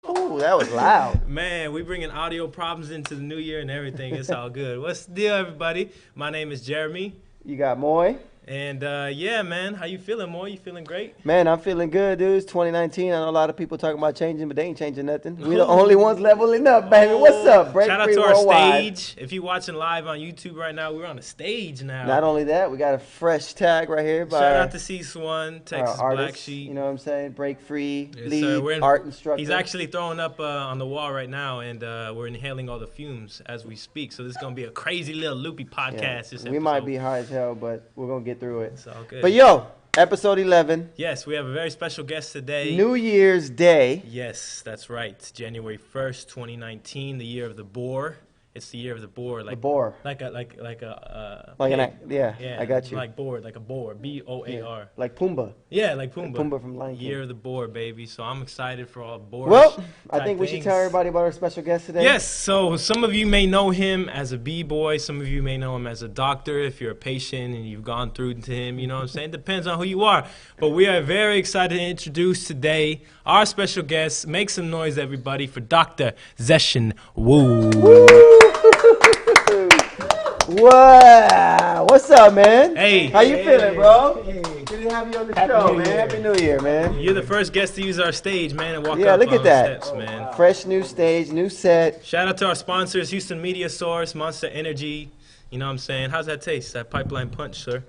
Ooh, that was loud. Man, we bringing audio problems into the new year and everything. It's all good. What's the deal, everybody? My name is Jeremy. You got Moy. And yeah, man, how you feeling, Moy? You feeling great? Man, I'm feeling good, dude. It's 2019. I know a lot of people talking about changing, but they ain't changing nothing. We the only ones leveling up, baby. What's up, Break Shout out Free to our Worldwide. stage. If you're watching live on YouTube right now, we're on a stage now. Not only that, we got a fresh tag right here by Shout out to C1, Texas our Black artist, Sheep. you know what I'm saying? Break Free, Yes, lead, sir. We're art instructor. He's actually throwing up on the wall right now, and we're inhaling all the fumes as we speak. So this is going to be a crazy little loopy podcast. This We might episode. be high as hell, but we're going to get through it. It's all good. But yo, episode 11. Yes, we have a very special guest today. New Year's Day. Yes, that's right. January 1st, 2019, the year of the boar. It's the year of the boar. The boar. Like a Yeah, I got you. Like boar, like a boar. B-O-A-R. Yeah, like Pumbaa. Yeah, like Pumbaa. Pumbaa from Lion King. Year of the boar, baby. So I'm excited for all boars. Well, I type think we should things. tell everybody about our special guest today. Yes, so some of you may know him as a b-boy. Some of you may know him as a doctor if you're a patient and you've gone through to him. You know what I'm saying? Depends on who you are. But we are very excited to introduce today our special guest. Make some noise, everybody, for Dr. Zeshen. Woo. Wow. What's up, man? Hey. How you feeling, bro? Hey. Good to have you on the Happy show, New man. Year. Happy New Year, man. You're the first guest to use our stage, man, and walk Yeah, up look on at that. steps, man. Fresh new stage, new set. Shout out to our sponsors, Houston Media Source, Monster Energy. You know what I'm saying? How's that taste? That pipeline punch, sir?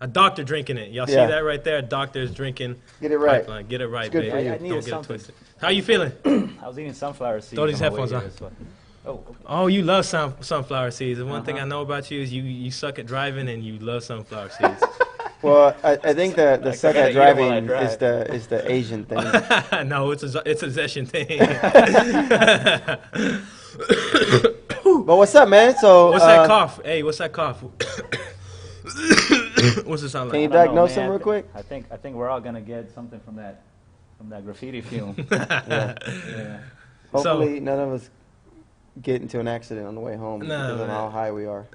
A doctor drinking it. Y'all see Yeah. that right there? A doctor is drinking Get it right. pipeline. Get it right, It's good baby. for you. I Don't needed get it something. twisted. How you feeling? I was eating sunflower seeds. Throw these on my way headphones here, on. so- Oh, okay. Oh, you love sunflower seeds. The one thing I Uh-huh. know about you is you suck at driving and you love sunflower seeds. Well, I think the suck gotta at eat 'em while I driving drive. is the Asian thing. No, it's a Zeshen thing. But what's up, man? So What's that cough? Hey, what's that cough? What's it sound Can you like? I don't know, diagnose man. him real quick? I think we're all gonna get something from that graffiti fume. Yeah. Yeah. Hopefully, none of us get into an accident on the way home No, because of man. how high we are.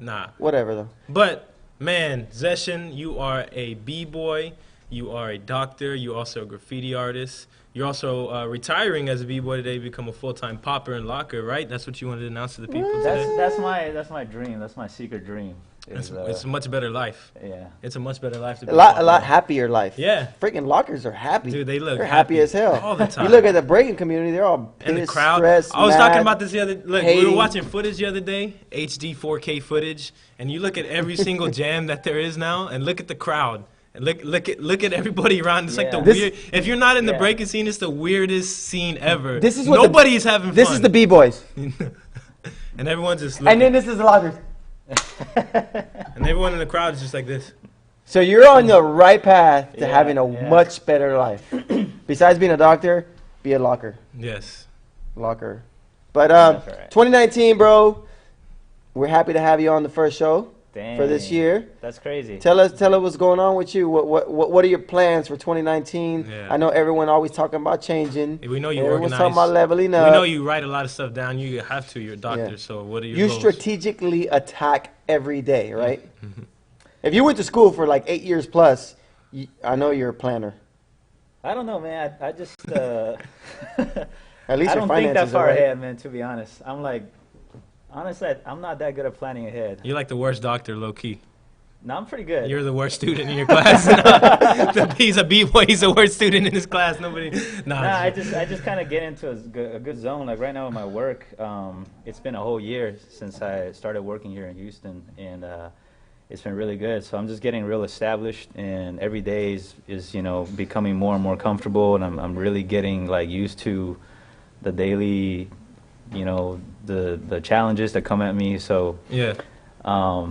Nah. Whatever, though. But, man, Zeshen, you are a b-boy. You are a doctor. You're also a graffiti artist. You're also retiring as a b-boy today, become a full-time popper and locker, right? That's what you wanted to announce to the people today? That's my dream. That's my secret dream. It's Is, a much better life. yeah. It's a much better life to be A lot popper. happier life. Yeah. Freaking lockers are happy. Dude, they look They're happy as hell. all the time. You look at the breaking community, they're all And the pissed, crowd. stressed, I was mad. talking about this the other. Look, we hating. were watching footage the other day, HD 4K footage, and you look at every single jam that there is now, and look at the crowd, and look at everybody around. It's like the Yeah. This- weird. If you're not in the Yeah. breaking scene, it's the weirdest scene ever. This is what the- nobody's having fun. This is the B-boys. and everyone's just looking, And then this is the lockers. and everyone in the crowd is just like this. So you're on the right path to Yeah, having a yeah. much better life. Besides being a doctor, be a locker. Yes. Locker. But That's all right. 2019, bro, we're happy to have you on the first show for this Dang. year. That's crazy. Tell us what's going on with you. What are your plans for 2019? Yeah. I know everyone always talking about changing. We know you Everyone's organize. talking about leveling We up. know you write a lot of stuff down. You have to. You're a doctor. Yeah. So what are your You goals? strategically attack every day, right? Mm-hmm. If you went to school for like 8 years plus, I know you're a planner. I don't know, man. I just At least I your don't think that finances are far right. ahead, man. To be honest, honestly, I'm not that good at planning ahead. You're like the worst doctor, low key. No, I'm pretty good. You're the worst student in your class. He's a b-boy. He's the worst student in his class. Nobody. Nah. Nah, I just kind of get into a good zone. Like right now with my work, it's been a whole year since I started working here in Houston, and it's been really good. So I'm just getting real established, and every day is becoming more and more comfortable, and I'm really getting like used to the daily, the challenges that come at me. So Yeah.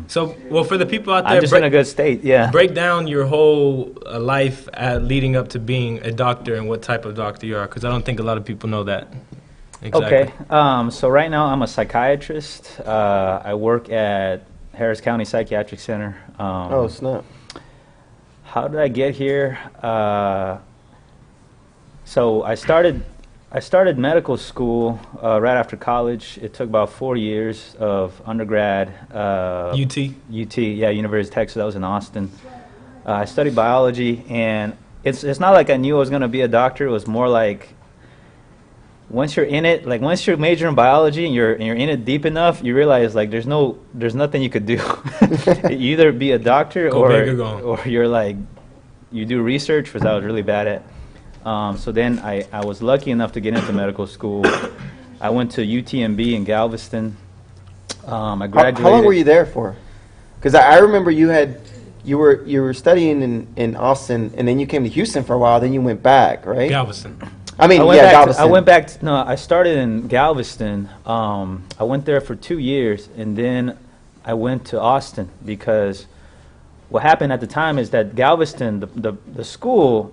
So, well, for the people out there, I'm just in a good state. Yeah. break down your whole life leading up to being a doctor and what type of doctor you are, because I don't think a lot of people know that. Exactly. Okay. So right now I'm a psychiatrist. I work at Harris County Psychiatric Center. Oh, snap. How did I get here? So I started medical school right after college. It took about 4 years of undergrad. UT. UT, yeah, University of Texas. That was in Austin. I studied biology, and it's not like I knew I was gonna be a doctor. It was more like once you're in it, like once you're majoring in biology and you're in it deep enough, you realize like there's nothing you could do. You either be a doctor Go big or go home. or you're like you do research, which I was really bad at. So then I was lucky enough to get into medical school. I went to UTMB in Galveston. I graduated. How long were you there for? Because I remember you were studying in Austin, and then you came to Houston for a while. Then you went back, right? Galveston. I mean, Galveston. I went back. No, I started in Galveston. I went there for 2 years, and then I went to Austin because what happened at the time is that Galveston, the school,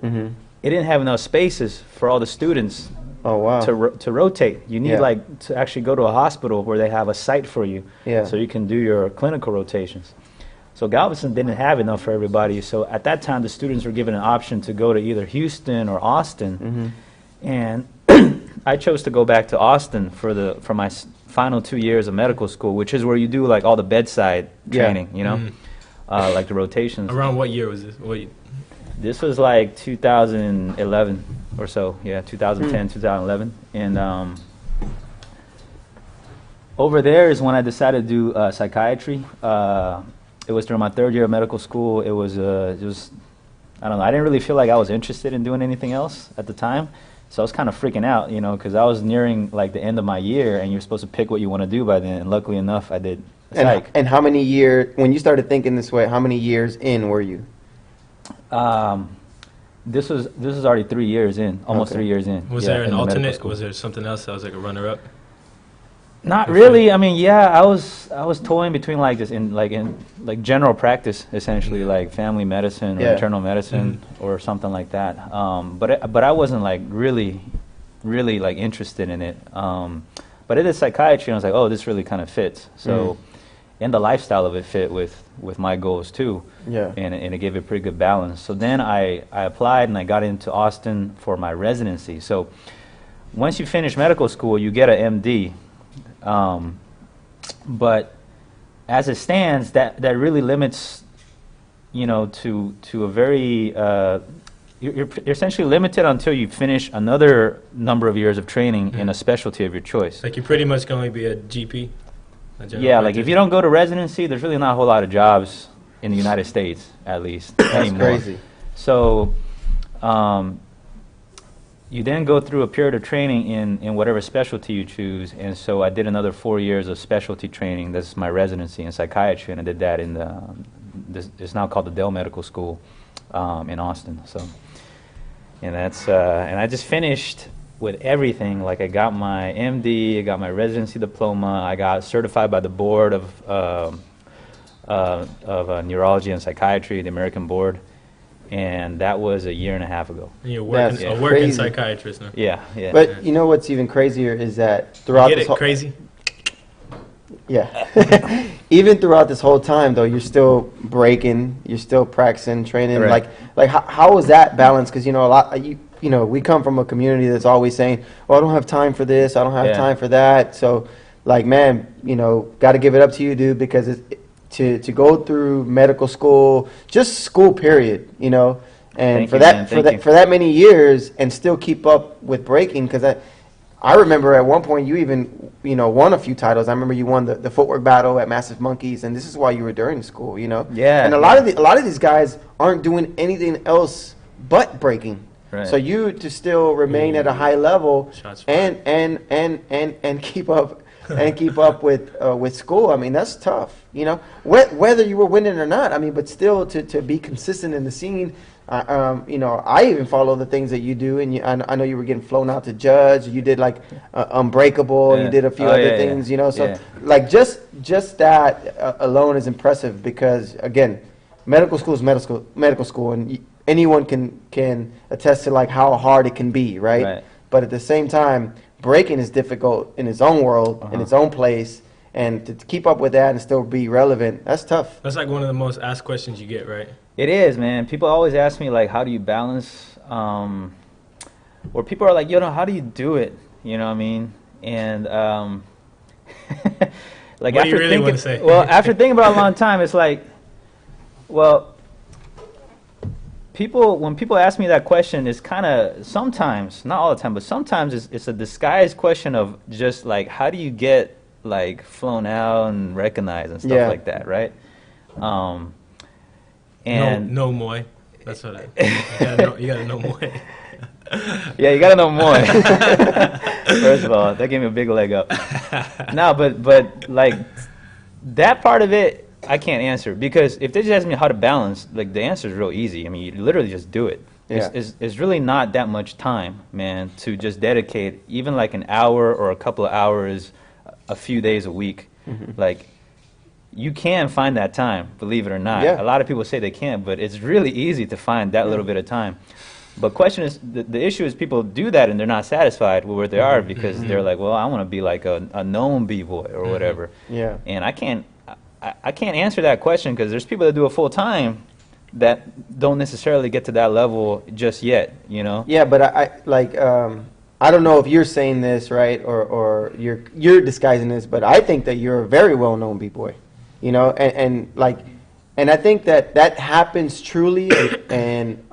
it didn't have enough spaces for all the students. Oh wow. To rotate. You need like to actually go to a hospital where they have a site for you, so you can do your clinical rotations. So Galveston didn't have enough for everybody. So at that time, the students were given an option to go to either Houston or Austin, and I chose to go back to Austin for my final 2 years of medical school, which is where you do like all the bedside training, you know, like the rotations. Around what year was this? This was like 2011 or so, 2010, 2011. And over there is when I decided to do psychiatry. It was during my 3rd year of medical school. It was, I don't know, I didn't really feel like I was interested in doing anything else at the time. So I was kind of freaking out, you know, because I was nearing like the end of my year, and you're supposed to pick what you want to do by then. And luckily enough, I did psych. And how many years, when you started thinking this way, how many years in were you? This was already 3 years in, almost 3 years in. Was there an alternate? Was there something else that was like a runner-up? Not really. I mean, yeah, I was toying between like this in general practice, essentially like family medicine or internal medicine or something like that. But I wasn't like really like interested in it. But it is psychiatry, and I was like, oh, this really kind of fits. So. And the lifestyle of it fit with my goals too, and it gave it pretty good balance. So then I applied and I got into Austin for my residency. So once you finish medical school, you get an MD, but as it stands, that really limits, you know, to a very you're essentially limited until you finish another number of years of training in a specialty of your choice. Like you pretty much can only be a GP. Yeah, like if you don't go to residency, there's really not a whole lot of jobs in the United States, at least anymore. That's crazy. So you then go through a period of training in whatever specialty you choose, and so I did another 4 years of specialty training. This is my residency in psychiatry, and I did that in it's now called the Dell Medical School in Austin. So, and that's and I just finished with everything. Like I got my MD, I got my residency diploma, I got certified by the board of neurology and psychiatry, the American board, and that was a year and a half ago. And you're working psychiatrist now. Yeah. But you know what's even crazier is that throughout this crazy. Yeah. Even throughout this whole time, though, you're still breaking, you're still practicing, training. Correct. Like how was that balance? Because you know we come from a community that's always saying, "Oh, I don't have time for this. I don't have time for that." So, like, man, you know, got to give it up to you, dude, because to go through medical school, just school period, you know, and for that many years, and still keep up with breaking, because I remember at one point you even, you know, won a few titles. I remember you won the footwork battle at Massive Monkeys, and this is while you were during school, you know. Yeah. And a lot of these guys aren't doing anything else but breaking. Right. So you to still remain at a high level and keep up with school. I mean, that's tough. You know, whether you were winning or not. I mean, but still to be consistent in the scene. You know, I even follow the things that you do, and I know you were getting flown out to judge. You did like Unbreakable, and you did a few other things. You know, so like just that alone is impressive, because again, medical school is medical school, and anyone can attest to like how hard it can be, right? But at the same time, breaking is difficult in its own world, in its own place, and to keep up with that and still be relevant, that's tough. That's like one of the most asked questions you get, right? It is, man. People always ask me like, how do you balance, or people are like, you know, how do you do it? You know what I mean? And like, what do you really want to say? Well, after thinking about it a long time, it's like, well, when people ask me that question, it's kind of sometimes, not all the time, but sometimes it's a disguised question of just like, how do you get like flown out and recognized and stuff like that, right? And no Moy. That's what you gotta know Moy. Yeah, you gotta know more. First of all, that gave me a big leg up. No, but like that part of it, I can't answer, because if they just ask me how to balance, like the answer is real easy. I mean, you literally just do it. Yeah. It's really not that much time, man, to just dedicate even like an hour or a couple of hours, a few days a week. Like, you can find that time, believe it or not. Yeah. A lot of people say they can't, but it's really easy to find that little bit of time. But question is, the issue is people do that and they're not satisfied with where they are, because they're like, well, I want to be like a known b-boy or whatever. Yeah. And I can't answer that question, because there's people that do it full time that don't necessarily get to that level just yet, you know? Yeah, but I don't know if you're saying this, right, or you're disguising this, but I think that you're a very well-known b-boy, you know, and I think that happens truly and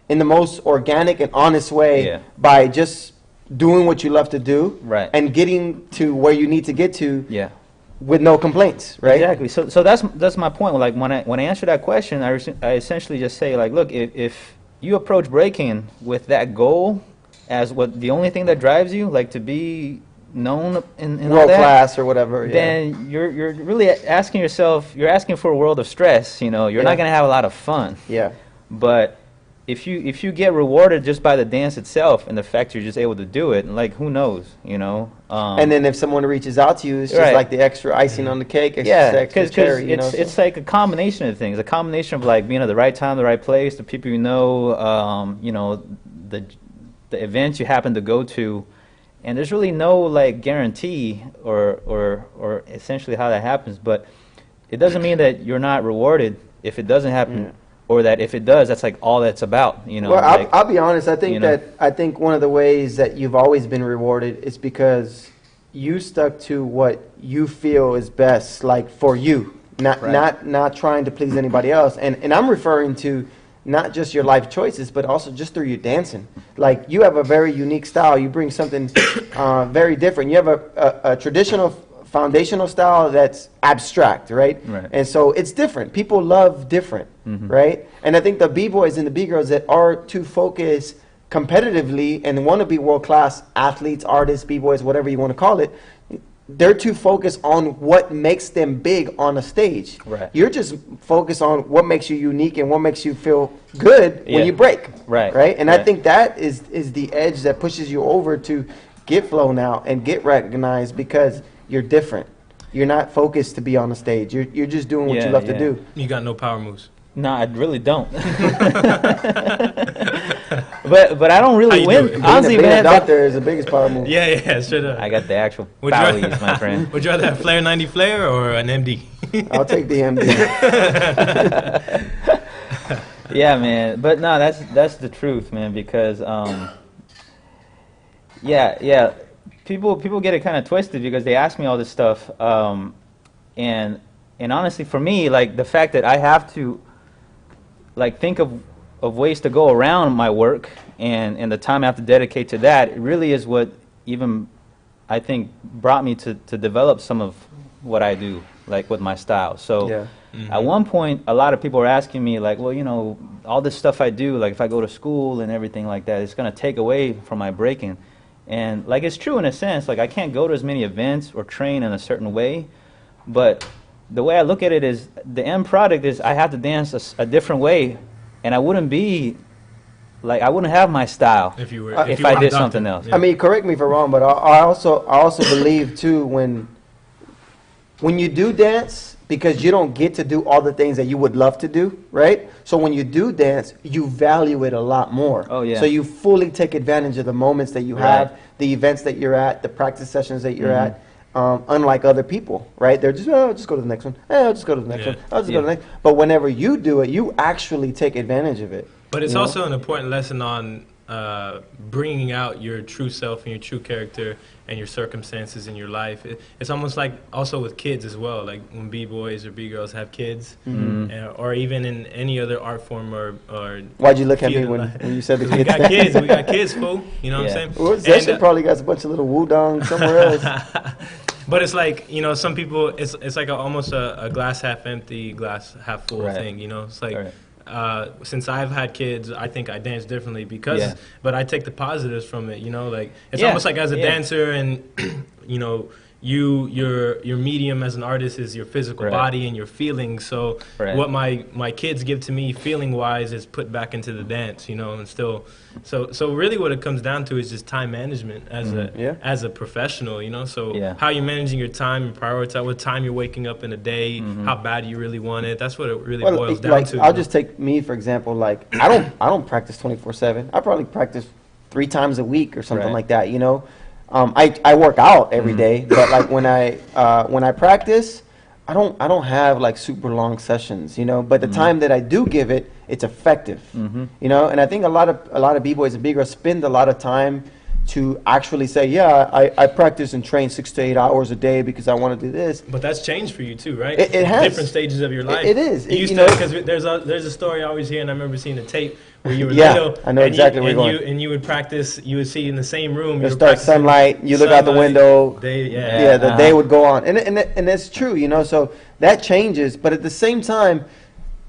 in the most organic and honest way by just doing what you love to do, right, and getting to where you need to get to, with no complaints, right? Exactly. So that's my point. Like when I answer that question, I essentially just say, like, look, if you approach breaking with that goal as what the only thing that drives you, like to be known in world all that, class or whatever, then you're really asking yourself, you're asking for a world of stress. You know, you're not going to have a lot of fun. Yeah. But if you get rewarded just by the dance itself and the fact you're just able to do it, like, who knows, you know? And then if someone reaches out to you, it's just like the extra icing on the cake, extra cherry, you know? It's like a combination of things, a combination of like being at the right time, the right place, the people you know, the events you happen to go to, and there's really no like guarantee or essentially how that happens, but it doesn't mean that you're not rewarded if it doesn't happen. Or that if it does, that's like all that's about, you know. Well, like, I'll be honest. I think I think one of the ways that you've always been rewarded is because you stuck to what you feel is best, like for you, not trying to please anybody else. And I'm referring to not just your life choices, but also just through your dancing. Like, you have a very unique style. You bring something very different. You have a traditional foundational style that's abstract, right? And so it's different. People love different, right? And I think the b-boys and the b-girls that are too focused competitively and want to be world-class athletes, artists, b-boys, whatever you want to call it, they're too focused on what makes them big on a stage. You're just focused on what makes you unique and what makes you feel good when you break, right? And I think that is the edge that pushes you over to get flown out and get recognized, because you're different. You're not focused to be on the stage. You're just doing what you love to do. You got no power moves. No, I really don't. but I don't really win. Honestly, being a doctor is the biggest power move. Yeah, straight up. I got the actual powers, my friend. Would you rather have Flair 90 Flair or an MD? I'll take the MD. Yeah, man. But no, that's the truth, man. Because people get it kind of twisted, because they ask me all this stuff, and honestly, for me, like, the fact that I have to like think of ways to go around my work and the time I have to dedicate to that, it really is what even I think brought me to develop some of what I do, like with my style. So at one point, a lot of people were asking me, like, well, you know, all this stuff I do, like if I go to school and everything like that, it's going to take away from my breaking. And like, it's true in a sense. Like, I can't go to as many events or train in a certain way, but the way I look at it is the end product is I have to dance a different way, and I wouldn't be like, I wouldn't have my style if I did something else. I mean, correct me if I'm wrong, but I also believe too, when you do dance, because you don't get to do all the things that you would love to do, right? So when you do dance, you value it a lot more. Oh, yeah. So you fully take advantage of the moments that you have, the events that you're at, the practice sessions that you're at, unlike other people, right? They're just, oh, I'll just go to the next one. I'll just go to the next one. I'll just go to the next. But whenever you do it, you actually take advantage of it. But it's also an important lesson on bringing out your true self and your true character and your circumstances in your life. It's almost like also with kids as well, like when B-boys or B-girls have kids, or even in any other art form or Why'd you look at me when you said the kids? we got kids, fool. You know what I'm saying? Well, Zeshen probably got a bunch of little woo-dong somewhere else. But it's like, you know, some people, it's like almost a glass half empty, glass half full thing, you know? It's like, since I've had kids, I think I dance differently because, but I take the positives from it, you know? Like, it's almost like as a dancer and, you know, your medium as an artist is your physical body and your feelings. So what my kids give to me feeling wise is put back into the dance, you know, and still so really what it comes down to is just time management as a professional, you know. So how you're managing your time and prioritize what time you're waking up in a day, how bad you really want it. That's what it really boils down to. I'll just take me for example, like I don't practice 24/7. I probably practice 3 times a week or something like that, you know. I work out every day, but like when I practice, I don't have like super long sessions, you know. But the time that I do give it, it's effective, you know. And I think a lot of b-boys and b-girls spend a lot of time to actually say, yeah, I practice and train 6 to 8 hours a day because I want to do this. But that's changed for you too, right? It has different stages of your life. It is. You used to, because there's a story I always hear, and I remember seeing a tape where you were little. I know exactly where you're going. And you would practice. You would see in the same room. You start sunlight. You look out the window. The day would go on, and that's true, you know. So that changes, but at the same time,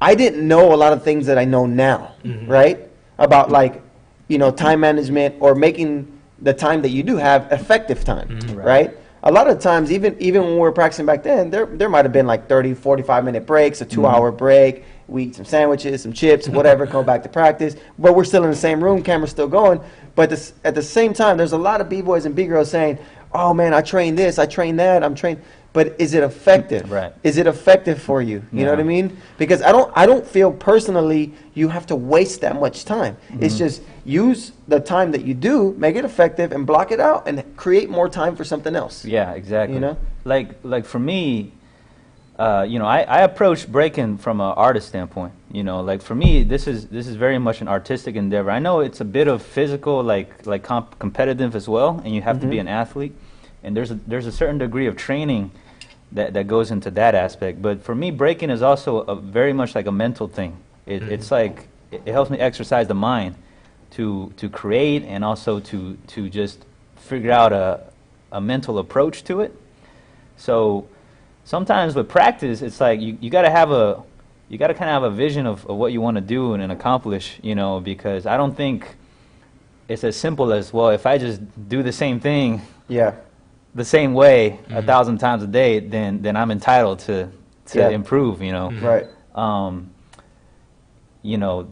I didn't know a lot of things that I know now, right? About like, you know, time management or making the time that you do have effective time, right? A lot of times, even when we were practicing back then, there might have been like 30, 45-minute breaks, a 2-hour break. We eat some sandwiches, some chips, whatever, come back to practice. But we're still in the same room, camera's still going. But at the same time, there's a lot of b-boys and b-girls saying, oh man, I train this, I train that, I'm trained. But is it effective? Right. Is it effective for you? You know what I mean? Because I don't feel personally you have to waste that much time. It's just use the time that you do, make it effective, and block it out, and create more time for something else. Yeah, exactly. You know, like for me, you know, I approach breaking from an artist standpoint. You know, like for me, this is very much an artistic endeavor. I know it's a bit of physical, like competitive as well, and you have to be an athlete, and there's a certain degree of training that goes into that aspect. But for me, breaking is also very much like a mental thing. It's like it helps me exercise the mind to create and also to just figure out a mental approach to it. So sometimes with practice, it's like you got to kind of have a vision of what you want to do and accomplish, you know, because I don't think it's as simple as, well, if I just do the same thing the same way 1,000 times a day, then I'm entitled to improve, you know. Right. You know,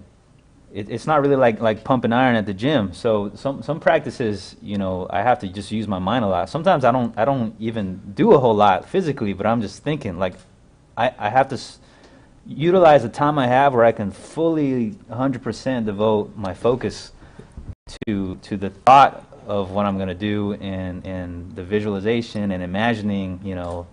it's not really like pumping iron at the gym. So some practices, you know, I have to just use my mind a lot. Sometimes I don't even do a whole lot physically, but I'm just thinking, like, I have to utilize the time I have where I can fully 100% devote my focus to the thought of what I'm going to do and the visualization and imagining, you know,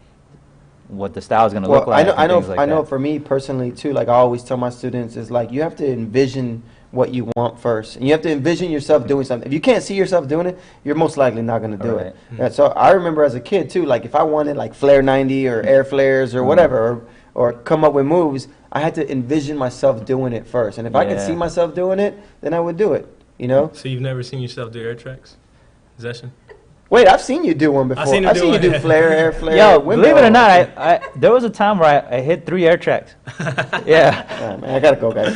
what the style is going to look like. I know for me personally too, like I always tell my students, is like you have to envision what you want first, and you have to envision yourself doing something. If you can't see yourself doing it, you're most likely not going to do it. And so I remember as a kid too, like if I wanted like flare 90 or air flares or whatever, or come up with moves, I had to envision myself doing it first. And if I could see myself doing it, then I would do it, you know? So you've never seen yourself do air tracks, Zeshen? Wait, I've seen you do one before. I've seen you do flare, air flare. Yo, believe it or not, there was a time where I hit 3 air tracks. Yeah. Man, I gotta go, guys.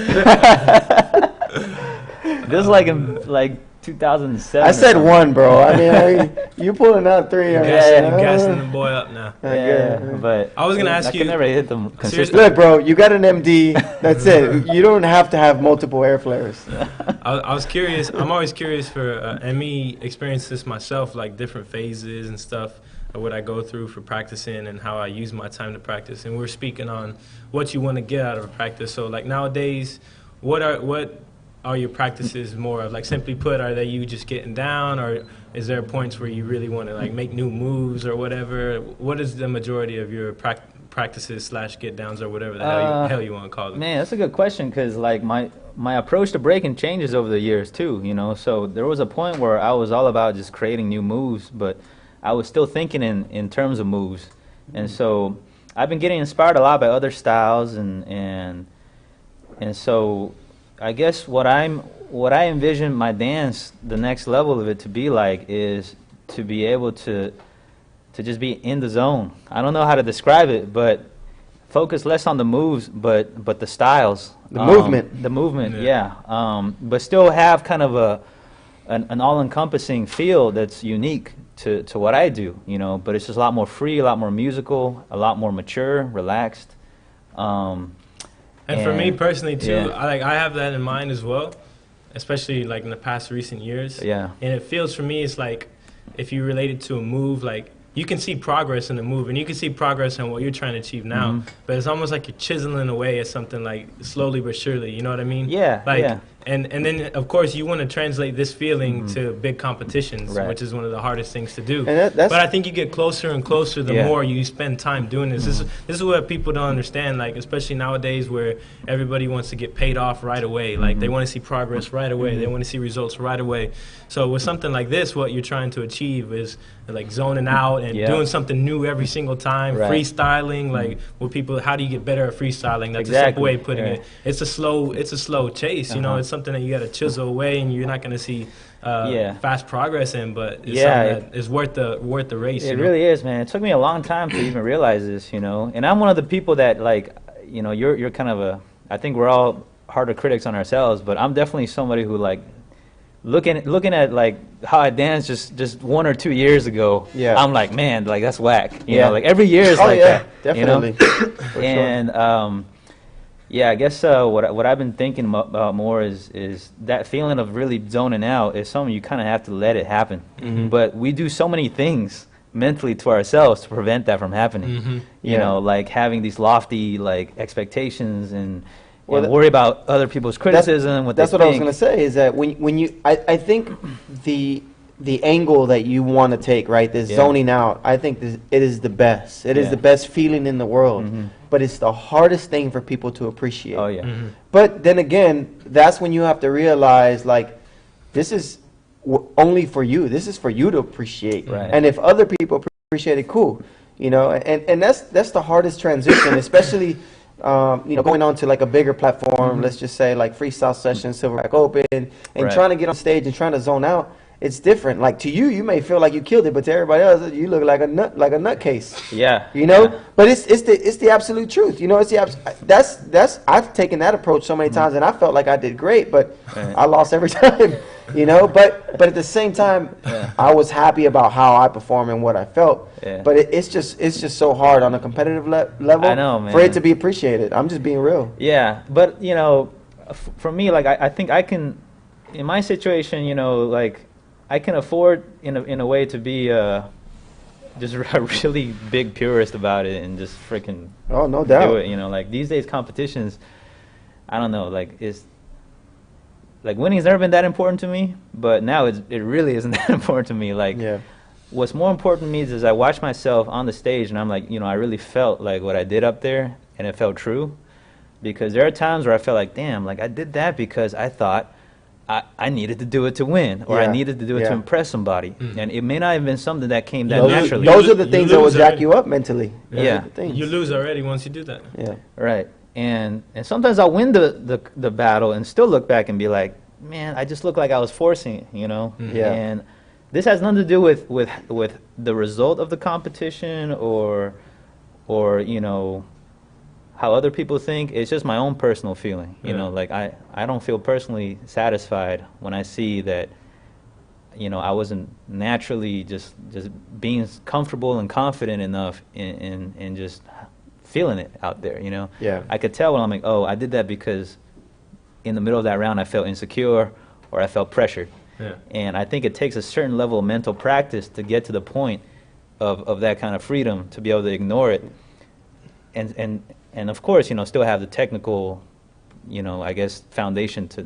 This is like in 2007. I said 1, bro. I mean, you pulling out 3. You're gassing the boy up now. But I was gonna ask you. I could never hit them consistently. Look, bro, you got an MD. That's it. You don't have to have multiple air flares. I was curious. I'm always curious for, and me experience this myself, like different phases and stuff of what I go through for practicing and how I use my time to practice. And we're speaking on what you want to get out of a practice. So like nowadays, what are your practices more of? Like simply put, are they you just getting down, or is there points where you really want to like make new moves or whatever? What is the majority of your practices / get downs or whatever the hell you want to call them? Man, that's a good question, because like my approach to breaking changes over the years too, you know. So there was a point where I was all about just creating new moves, but I was still thinking in terms of moves. And so I've been getting inspired a lot by other styles, and so I guess what I envision my dance, the next level of it to be like, is to be able to just be in the zone. I don't know how to describe it, but focus less on the moves, but the styles, The movement. yeah. But still have kind of an all-encompassing feel that's unique to what I do, you know. But it's just a lot more free, a lot more musical, a lot more mature, relaxed. And for me personally too, yeah. I have that in mind as well, especially like in the past recent years. Yeah. And it feels for me, it's like if you relate it to a move, like you can see progress in the move, and you can see progress in what you're trying to achieve now. But it's almost like you're chiseling away at something, like slowly but surely. You know what I mean? Yeah. Like, yeah. And then of course you want to translate this feeling to big competitions, Right. which is one of the hardest things to do. And that's But I think you get closer and closer the Yeah. more you spend time doing this. This is what people don't understand, like especially nowadays where everybody wants to get paid off right away. Like they want to see progress right away. They want to see results right away. So with something like this, what you're trying to achieve is like zoning out and Yeah. doing something new every single time, Right. freestyling. Like with people, how do you get better at freestyling? That's a Exactly. simple way of putting Yeah. it. It's a slow chase. You know, it's something that you got to chisel away, and you're not going to see fast progress in. But it's something that is worth the race. It you know? really is, man. It took me a long time to even realize this, you know. And I'm one of the people that, like, you know, you're kind of I think we're all harder critics on ourselves, but I'm definitely somebody who, like, looking at like how I danced just 1 or 2 years ago, Yeah. I'm like, man, like that's whack. You Yeah. know, like every year is Oh like yeah, that. definitely. You know? And yeah, I guess what I've been thinking about more is that feeling of really zoning out is something you kind of have to let it happen. But we do so many things mentally to ourselves to prevent that from happening. You know, like having these lofty like expectations and worry about other people's criticism. That's what I was going to say, is that when you I think the angle that you want to take, right, this zoning out, I think it is the best. It is the best feeling in the world. But it's the hardest thing for people to appreciate. Oh yeah. But then again, that's when you have to realize, like, this is only for you. This is for you to appreciate. Right. And if other people appreciate it, cool. You know, and that's the hardest transition, especially you know, going on to like a bigger platform, let's just say like Freestyle Sessions, Silverback Open, and Right. trying to get on stage and trying to zone out. It's different. Like to you, you may feel like you killed it, but to everybody else, you look like a nutcase. Yeah. You know, Yeah. but it's the absolute truth. You know, it's that's I've taken that approach so many times, and I felt like I did great, but I lost every time. You know, but at the same time, I was happy about how I performed and what I felt. Yeah. But it's just so hard on a competitive level I know, man. for it to be appreciated. I'm just being real. Yeah, but you know, for me, like I think I can, in my situation, you know, like I can afford in a way to be just a really big purist about it and just freaking Oh, no doubt. do it. You know, like these days competitions, I don't know, like like winning's never been that important to me, but now it really isn't that important to me. Like Yeah. what's more important to me is I watch myself on the stage and I'm like, you know, I really felt like what I did up there and it felt true. Because there are times where I felt like, damn, like I did that because I thought I needed to do it to win, or I Yeah. needed to do it to Yeah. impress somebody. And it may not have been something that came that Those- naturally. Those are the You things that will lose jack already. you up mentally. Those Yeah. are the things. You lose already once you do that. Yeah. Right. And sometimes I'll win the battle and still look back and be like, man, I just looked like I was forcing it, you know? Yeah. And this has nothing to do with the result of the competition or you know, how other people think. It's just my own personal feeling. You know, like I don't feel personally satisfied when I see that, you know, I wasn't naturally just being comfortable and confident enough in just feeling it out there, you know? Yeah. I could tell when I'm like, oh, I did that because in the middle of that round I felt insecure or I felt pressured. Yeah. And I think it takes a certain level of mental practice to get to the point of that kind of freedom, to be able to ignore it. And of course, you know, still have the technical, you know, I guess, foundation to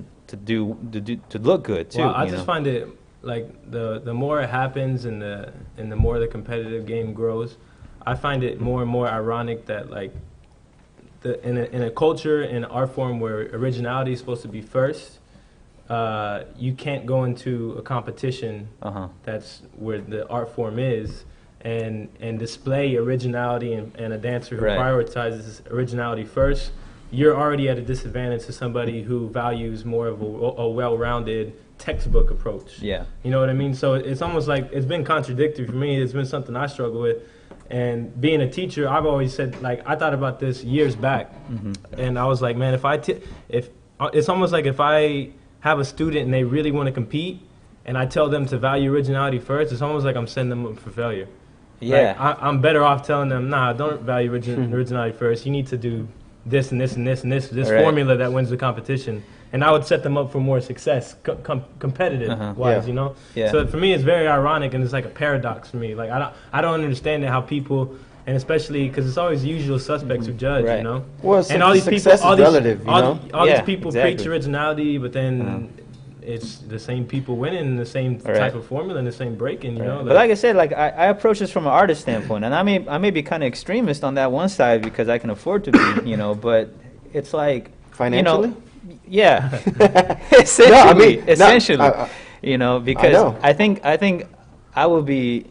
look good too. Well, I you just know? find it like the more it happens and the more the competitive game grows, I find it more and more ironic that like in a culture, in an art form where originality is supposed to be first, you can't go into a competition that's where the art form is and display originality and a dancer who prioritizes originality first. You're already at a disadvantage to somebody who values more of a well-rounded textbook approach. Yeah. You know what I mean? So it's almost like it's been contradictory for me. It's been something I struggle with. And being a teacher, I've always said, like, I thought about this years back. And I was like, man, if it's almost like if I have a student and they really want to compete and I tell them to value originality first, it's almost like I'm setting them up for failure. Yeah. Like, I'm better off telling them, nah, don't value originality first. You need to do this and this and this and this formula that wins the competition. And I would set them up for more success, competitive-wise, you know? Yeah. So for me, it's very ironic, and it's like a paradox for me. Like, I don't understand how people, and especially because it's always the usual suspects who judge, you know? Well, and all these success people, is relative, you know? all these people preach originality, but then it's the same people winning, the same type of formula, and the same breaking, you know? But like I said, like I approach this from an artist standpoint, and I may be kind of extremist on that one side because I can afford to be, you know, but it's like... Financially? You know, yeah. Essentially, you know, because I think I would be,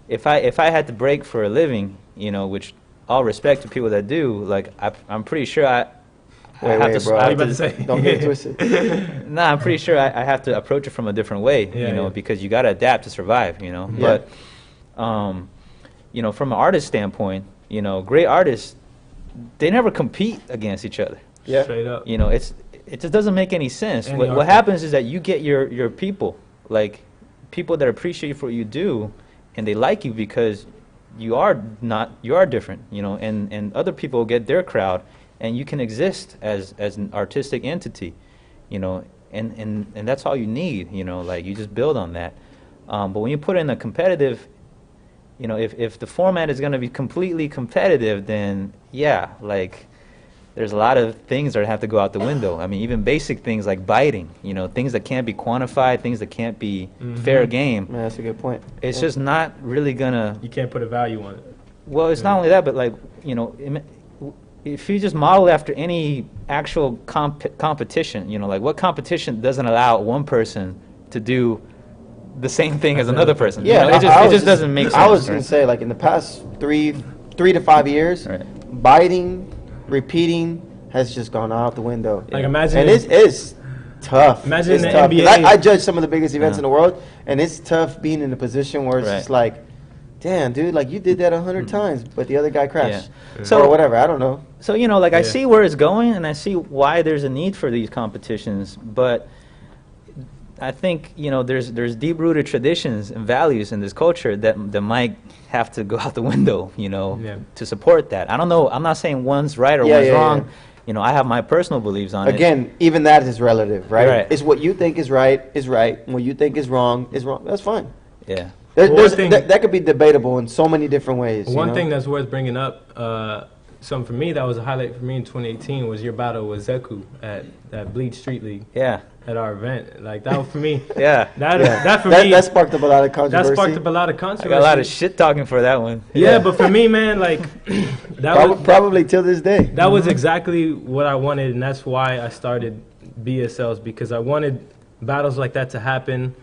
if I had to break for a living, you know, which all respect to people that do, like I'm pretty sure don't get twisted. Nah, I'm pretty sure I have to approach it from a different way, you know, because you got to adapt to survive, you know. But, you know, from an artist standpoint, you know, great artists, they never compete against each other. Yeah. Straight up. You know, it just doesn't make any sense. What happens is that you get your people, like people that appreciate you for what you do, and they like you because you are different, you know, and other people get their crowd, and you can exist as an artistic entity, you know, and that's all you need, you know, like you just build on that. But when you put in a competitive, you know, if the format is going to be completely competitive, then yeah, like there's a lot of things that have to go out the window. I mean, even basic things like biting, you know, things that can't be quantified, things that can't be fair game. Man, that's a good point. It's just not really gonna... You can't put a value on it. Well, it's not only that, but like, you know, if you just model after any actual competition, you know, like what competition doesn't allow one person to do the same thing as another person? Yeah, you know, it just doesn't make sense. I was going to say, like, in the past 3 to 5 years, biting, repeating has just gone out the window. Like, imagine... And it's tough. Imagine it's the tough. NBA... I judge some of the biggest events in the world, and it's tough being in a position where it's just like, damn, dude, like, you did that 100 times, but the other guy crashed. So, or whatever, I don't know. So, you know, like, I see where it's going, and I see why there's a need for these competitions, but I think, you know, there's deep-rooted traditions and values in this culture that might have to go out the window, you know, to support that. I don't know. I'm not saying one's right or one's wrong. Yeah. You know, I have my personal beliefs on it. Again, even that is relative, right? It's what you think is right, and what you think is wrong. That's fine. Yeah. That could be debatable in so many different ways. One thing that's worth bringing up, something for me that was a highlight for me in 2018 was your battle with Zeku at Bleach Street League. Yeah. At our event, like that was for me. That sparked up a lot of controversy. That sparked up a lot of controversy. I got a lot of shit talking for that one. Yeah, but for me, man, like probably till this day. That was exactly what I wanted, and that's why I started BSLs, because I wanted battles like that to happen,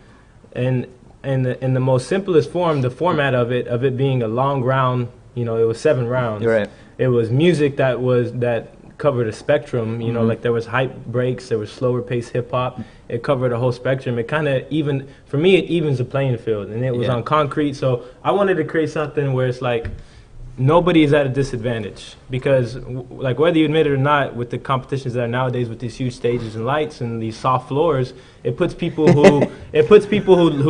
and in the most simplest form, the format of it being a long round. You know, it was 7 rounds. You're right. It was music that covered a spectrum, you know, like there was hype breaks, there was slower paced hip hop. It covered a whole spectrum. It kind of for me, it evens the playing field, and it was on concrete. So I wanted to create something where it's like nobody is at a disadvantage, because like whether you admit it or not, with the competitions that are nowadays with these huge stages and lights and these soft floors, it puts people who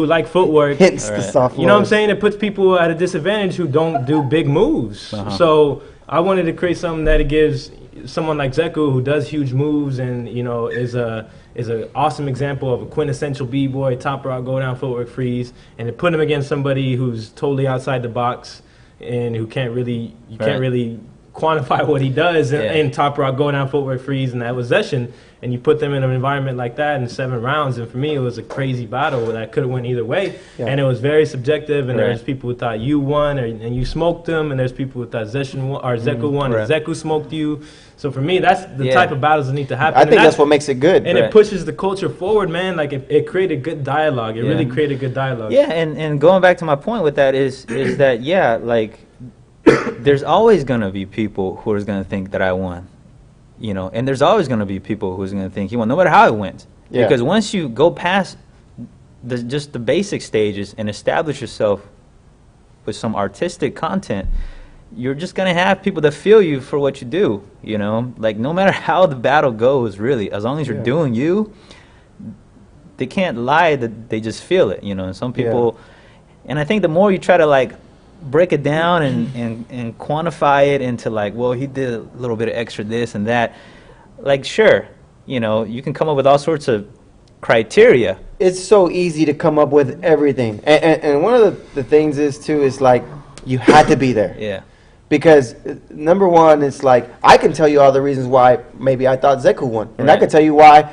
like footwork. Hits the soft floors. You know what I'm saying? It puts people at a disadvantage who don't do big moves. So I wanted to create something that it gives someone like Zeku, who does huge moves and, you know, is an awesome example of a quintessential b-boy, top rock, go down, footwork, freeze, and to put him against somebody who's totally outside the box and who can't really quantify what he does Yeah. in Top Rock, Go Down, Footwork Freeze, and that was Zeshen. And you put them in an environment like that in 7 rounds, and for me, it was a crazy battle that could have went either way. Yeah. And it was very subjective, and Right. there's people who thought you won, and you smoked them, and there's people who thought Zeshen won, or Zeku won, Right. and Zeku smoked you. So for me, that's the Yeah. type of battles that need to happen. I And think that's what makes it good. and Right. it pushes the culture forward, man. Like it created good dialogue. It Yeah. really created good dialogue. Yeah, and going back to my point with that is that, yeah, like, there's always going to be people who are going to think that I won, you know, and there's always going to be people who's going to think he won, no matter how it went. Yeah. Because once you go past just the basic stages and establish yourself with some artistic content, you're just going to have people that feel you for what you do, you know, like no matter how the battle goes, really, as long as you're Yeah. doing you, they can't lie that they just feel it, you know, and some people, and I think the more you try to like break it down and quantify it into like, well, he did a little bit of extra this and that, like, sure, you know, you can come up with all sorts of criteria. It's so easy to come up with everything. And one of the things is, too, is like, you had to be there. Yeah. Because number one, it's like, I can tell you all the reasons why maybe I thought Zeku won. And I Right. can tell you why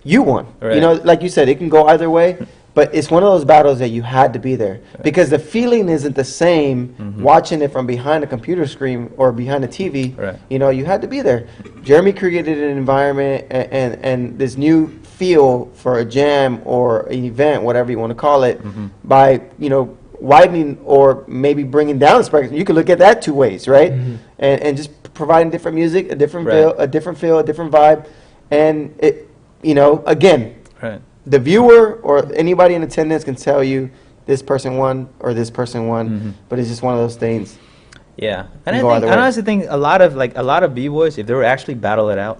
you won. Right. You know, like you said, it can go either way. But it's one of those battles that you had to be there. Because the feeling isn't the same watching it from behind a computer screen or behind a TV. Right. You know, you had to be there. Jeremy created an environment and this new feel for a jam or an event, whatever you want to call it, by, you know, widening or maybe bringing down the spectrum. You could look at that 2 ways, right? And just providing different music, a different Right. feel, a different vibe. And it, you know, again, Right. the viewer or anybody in attendance can tell you this person won or this person won, but it's just one of those things. Yeah, Can and go either I way. honestly think a lot of b-boys, if they were actually battle it out,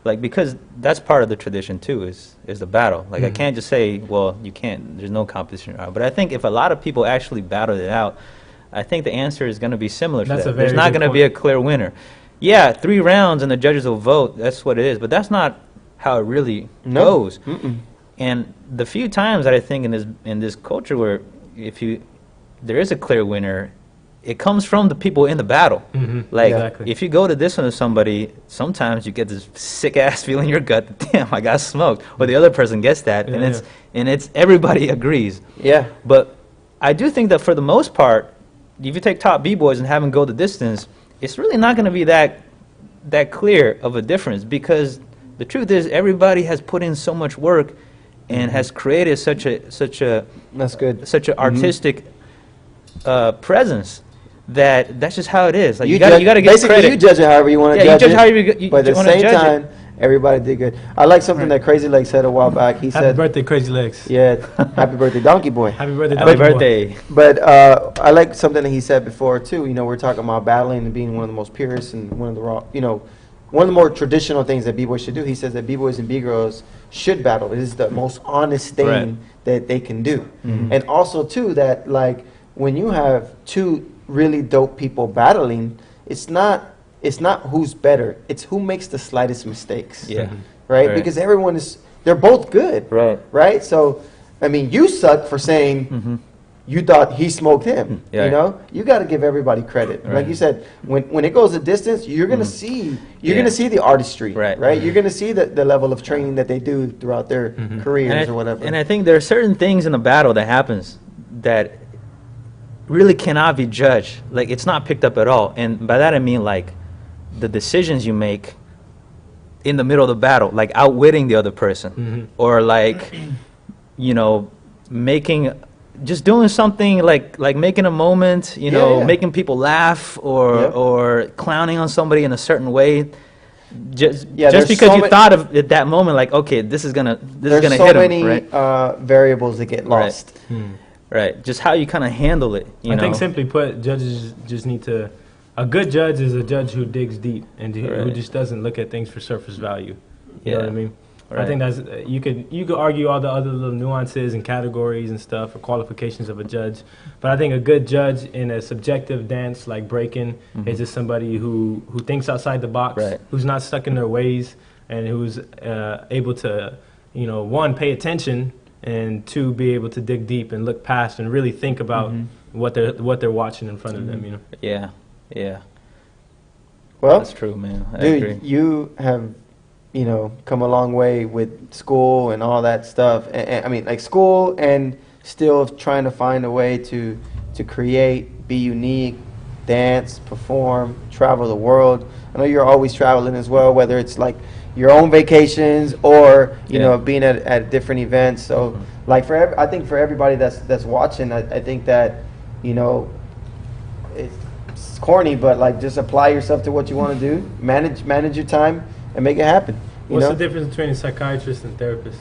like, because that's part of the tradition too, is the battle. Like, I can't just say, well, you can't. There's no competition. But I think if a lot of people actually battle it out, I think the answer is going to be similar to That's that. a very There's not good going to be a point. clear winner. Yeah, 3 rounds and the judges will vote. That's what it is. But that's not how it really No. goes. Mm-mm. And the few times that I think in this culture where there is a clear winner, it comes from the people in the battle. Like, Exactly. if you go to this one with somebody, sometimes you get this sick ass feeling in your gut that, damn, I got smoked, or the other person gets that, Yeah, and it's everybody agrees. Yeah. But I do think that for the most part, if you take top b-boys and have them go the distance, it's really not going to be that clear of a difference, because the truth is everybody has put in so much work and has created such a That's good. such an artistic presence that's just how it is. Like, you judge- got to give basically, credit. you judge it however you want to Yeah, you judge judge it. however you but at the wanna same judge it. time, everybody did good. I like something that Crazy Legs said a while back. He Happy said, birthday, Crazy Legs. yeah, happy birthday, Donkey Boy. Happy birthday, Happy Donkey Boy. birthday. But I like something that he said before too. You know, we're talking about battling and being one of the most purest and one of the raw. You know, one of the more traditional things that b-boys should do. He says that b-boys and b-girls should battle. It is the most honest thing Right. that they can do. And also too that, like, when you have 2 really dope people battling, it's not who's better. It's who makes the slightest mistakes. Yeah. Right? Right. Because they're both good. Right. Right? So, I mean, you suck for saying you thought he smoked him. Yeah. You know? You got to give everybody credit. Like Right. you said, when it goes a distance, you're going to see Yeah. see the artistry. Right. You're going to see the level of training that they do throughout their careers or whatever. And I think there are certain things in the battle that happens that really cannot be judged. Like, it's not picked up at all. And by that I mean, like, the decisions you make in the middle of the battle, like outwitting the other person, or like, you know, just doing something like making a moment, you know, Yeah. making people laugh, or Yep. or clowning on somebody in a certain way. Just Yeah, there's because so you ma- thought of at that moment, like, okay, this is gonna There's so hit him, many right? variables that get Right. lost. Right. Just how you kind of handle it, you I know. think simply put, judges just need to. A good judge is a judge who digs deep and who Right. just doesn't look at things for surface value. You know Yeah. what I mean? I Right. think that's you could argue all the other little nuances and categories and stuff or qualifications of a judge, but I think a good judge in a subjective dance like breaking is just somebody who thinks outside the box, Right. who's not stuck in their ways, and who's able to, you know, 1, pay attention, and 2, be able to dig deep and look past and really think about what they're watching in front of them. You know. Yeah. Yeah. Well, That's true, man. I dude, agree. you have, come a long way with school and all that stuff. I mean, like school and still trying to find a way to create, be unique, dance, perform, travel the world. I know you're always traveling as well, whether it's like your own vacations or being at different events. So like I think for everybody that's watching, I think that it's corny, but like just apply yourself to what you want to do, manage your time, and make it happen. What's the difference between a psychiatrist and therapist?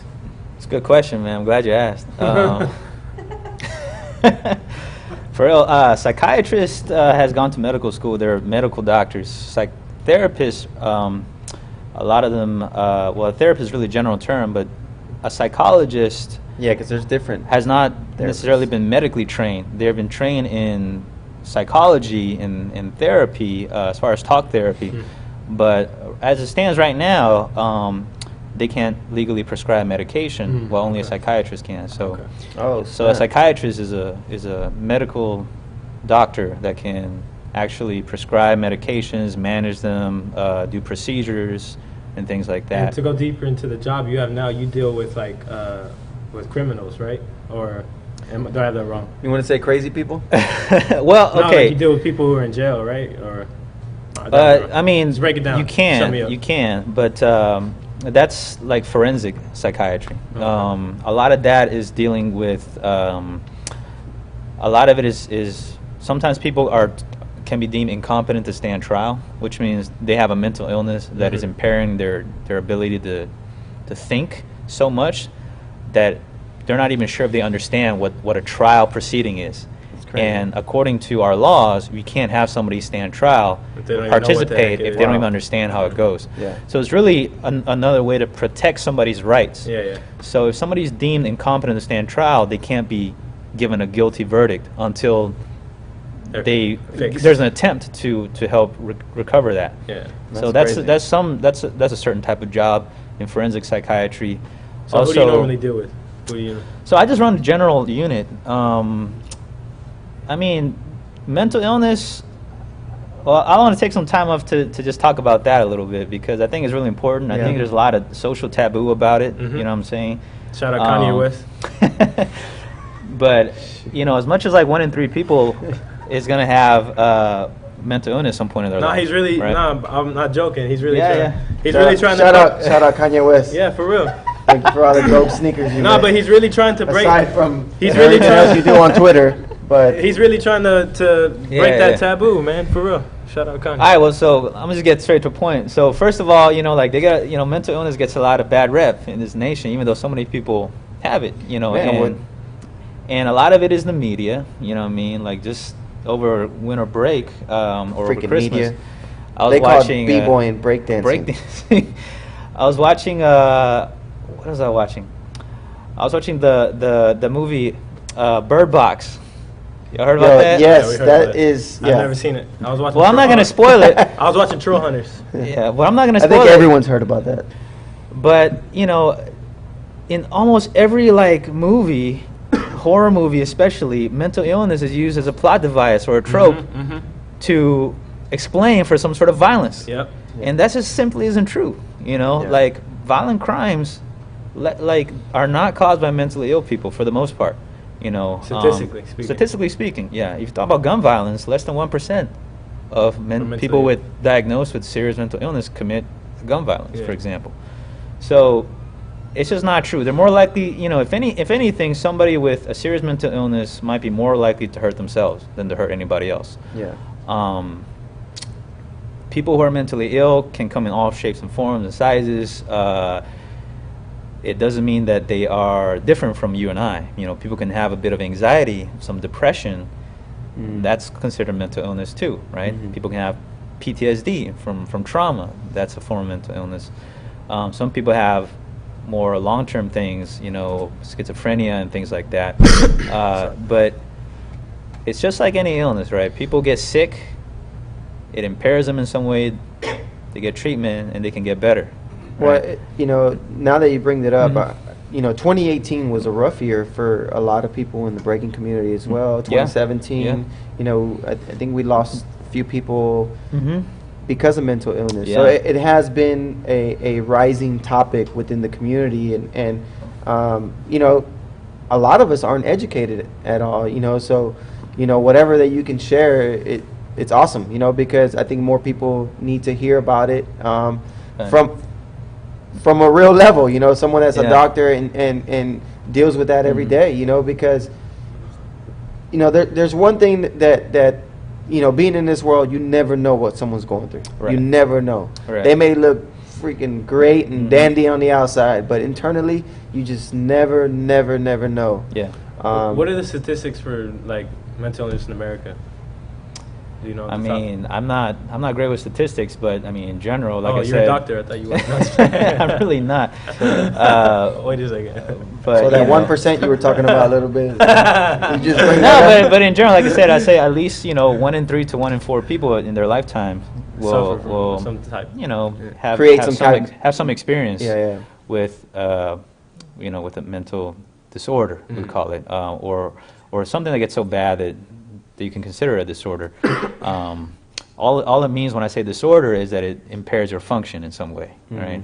It's a good question, man. I'm glad you asked. For real, psychiatrist has gone to medical school. They're medical doctors. Therapists, a lot of them, well, a therapist is really a general term, but a psychologist Yeah, because there's different. has not necessarily been medically trained. They've been trained in psychology and therapy, as far as talk therapy. But as it stands right now, they can't legally prescribe medication, while only a psychiatrist can. So, Oh, so a psychiatrist is a medical doctor that can actually prescribe medications, manage them, do procedures, and things like And that. to go deeper into the job you have now, you deal with like with criminals, right? Or do I have that wrong? You want to say crazy people? Well, No, like okay. you deal with people who are in jail, right? Or I don't know. I mean, Let's break it down. You Sum me up. can, but that's like forensic psychiatry. Okay. A lot of that is dealing with. A lot of it is sometimes people can be deemed incompetent to stand trial, which means they have a mental illness that is impairing their ability to think so much that they're not even sure if they understand what a trial proceeding is. crazy. And according to our laws, we can't have somebody stand trial, But they don't even know what the participate heck it if is. they don't even Wow. understand how it goes. Yeah. So it's really another way to protect somebody's rights. Yeah. So if somebody's deemed incompetent to stand trial, they can't be given a guilty verdict until They're fixed. there's an attempt to help recover that. Yeah. So That's that's crazy. that's a certain type of job in forensic psychiatry. So who do you normally deal with? Who do you? So I just run the general unit. I mean, mental illness. Well, I want to take some time off to just talk about that a little bit because I think it's really important. I Yeah. think there's a lot of social taboo about it. Mhm. You know what I'm saying? Shout out Kanye West. But as much as like 1 in 3 people is gonna have mental illness at some point in their No, life. he's really. right? No, I'm not joking. He's really Yeah, trying. yeah. He's really trying to. Shout out Kanye West. Yeah, for real. Thank you for all the dope sneakers you No, wear. but he's really trying to break. Aside from He's really everything trying- else you do on Twitter, but He's really trying to Yeah, break that yeah. taboo, man. For real. Shout out Kanye. All right, well, so I'm gonna just get straight to the point. So first of all, like they got, mental illness gets a lot of bad rep in this nation, even though so many people have it, Man, and a lot of it is the media. You know what I mean? Like just over winter break or over freaking Christmas, media. I was They call watching it b-boy and breakdancing. breakdancing. I was watching. What was I watching? I was watching the movie Bird Box. You heard about Yo, that? yes, Yeah, we heard that about it. is. I've Yeah. never seen it. I was watching. Well, I'm not gonna spoil it. I was watching Troll Hunters. Yeah, well, I'm not gonna I spoil think it. everyone's heard about that. But in almost every movie, horror movie especially, mental illness is used as a plot device or a trope Mm-hmm. to explain for some sort of violence. Yep. And that just simply isn't true. Like violent crimes, are not caused by mentally ill people for the most part. Statistically speaking. Statistically speaking, yeah. If you talk about gun violence, less than 1% of mentally people ill. with diagnosed with serious mental illness commit gun violence, Yeah. for example. So it's just not true. They're more likely, if anything, somebody with a serious mental illness might be more likely to hurt themselves than to hurt anybody else. Yeah. People who are mentally ill can come in all shapes and forms and sizes. It doesn't mean that they are different from you and I. People can have a bit of anxiety, some depression. That's considered mental illness too, right? Mhm. People can have PTSD from trauma. That's a form of mental illness. Some people have more long-term things, schizophrenia and things like that. But it's just like any illness, right? People get sick. It impairs them in some way. They get treatment and they can get better. Well, right? now that you bring that up, Mhm. 2018 was a rough year for a lot of people in the breaking community as well. Yeah. 2017, Yeah. I think we lost a few people Mm-hmm. because of mental illness. Yeah. So it has been a rising topic within the community, and you know, a lot of us aren't educated at all, you know, so, you know, whatever that you can share, it's awesome, you know, because I think more people need to hear about it from a real level, you know, someone that's a doctor and deals with that every day, you know, because, you know, there's one thing that you know, being in this world, you never know what someone's going through. Right. You never know. Right. They may look freaking great and dandy on the outside, but internally, you just never know. Yeah. What are the statistics for like mental illness in America? Do you know? I mean, I'm not great with statistics, but I mean, in general, like I said, you're a doctor. I thought you were. I'm really not. Wait a second. But So that you know. 1% you were talking about a little bit, you just bring that No, up. but in general, like I said, I say at least, you know, 1 in 3 to 1 in 4 people in their lifetime Suffer from will some type. you know, have Create have some some type- have some experience Yeah. with you know, with a mental disorder, we call it, or something that gets so bad that you can consider a disorder. All it means when I say disorder is that it impairs your function in some way, right?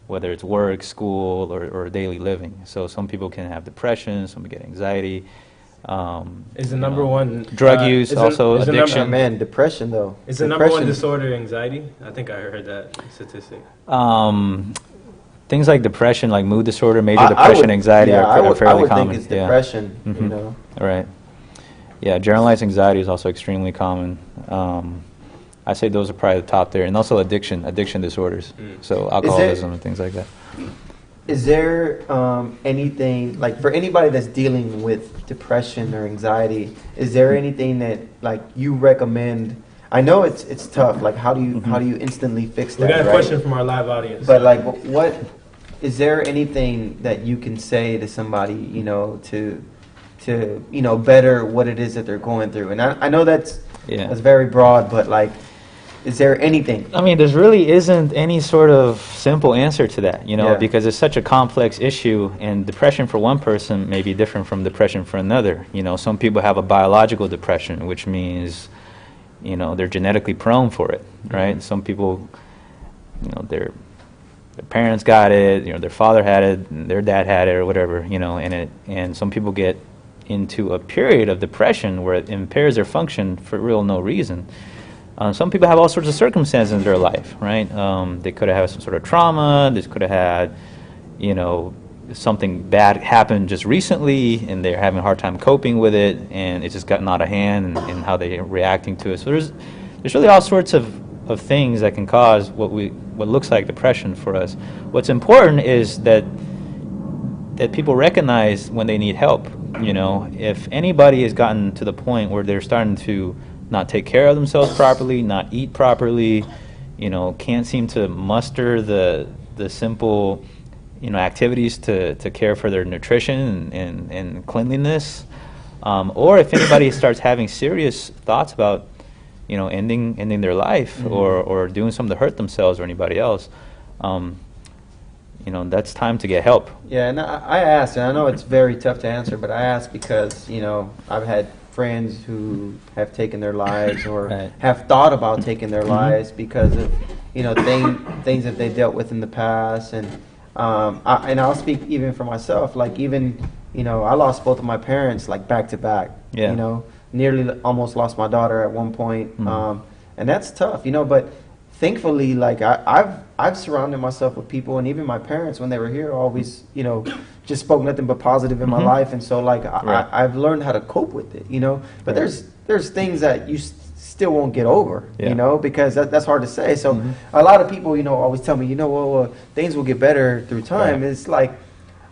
Whether it's work, school, or daily living. So some people can have depression, some get anxiety. Is the number one drug use, also is the addiction. number- Man, depression though. Is the number one Depression. disorder anxiety? I think I heard that statistic. Things like depression, like mood disorder, major I depression, would- anxiety yeah, are I fairly would common. think it's yeah. depression, you Mhm. know. Right. Yeah, generalized anxiety is also extremely common. I say those are probably the top there, and also addiction disorders. So alcoholism and things like that. Is there anything, like for anybody that's dealing with depression or anxiety, is there anything that like you recommend? I know it's tough. Like how do you instantly fix that? We got a right? question from our live audience. But like, what is there anything that you can say to somebody, you know, to you know, better what it is that they're going through? And I know that's very broad, but like, is there anything? I mean, there really isn't any sort of simple answer to that, you know, Yeah. because it's such a complex issue, and depression for one person may be different from depression for another. You know, some people have a biological depression, which means, you know, they're genetically prone for it, right? Some people, you know, their parents got it, you know, their father had it, and their dad had it, or whatever, you know, and some people get into a period of depression where it impairs their function for real no reason. Some people have all sorts of circumstances in their life, right? They could have had some sort of trauma. They could have had, you know, something bad happen just recently, and they're having a hard time coping with it, and it's just gotten out of hand in how they're reacting to it. So there's really all sorts of things that can cause what looks like depression for us. What's important is that people recognize when they need help. You know, if anybody has gotten to the point where they're starting to not take care of themselves properly, not eat properly, you know, can't seem to muster the simple, you know, activities to care for their nutrition and cleanliness, or if anybody starts having serious thoughts about, you know, ending their life or doing something to hurt themselves or anybody else, you know, that's time to get help. Yeah, and I asked, and I know it's very tough to answer, but I asked because, you know, I've had friends who have taken their lives or Right. have thought about taking their lives because of, you know, things that they dealt with in the past. And I'll speak even for myself. Like even, you know, I lost both of my parents like back to back. Yeah. You know, nearly almost lost my daughter at one point. And that's tough, you know, but thankfully, like I've surrounded myself with people, and even my parents when they were here always, you know, just spoke nothing but positive in my life, and so like Right. I've learned how to cope with it, you know. But there's things that you still won't get over, Yeah. you know, because that's hard to say. So a lot of people, you know, always tell me, you know, well, things will get better through time. Right. It's like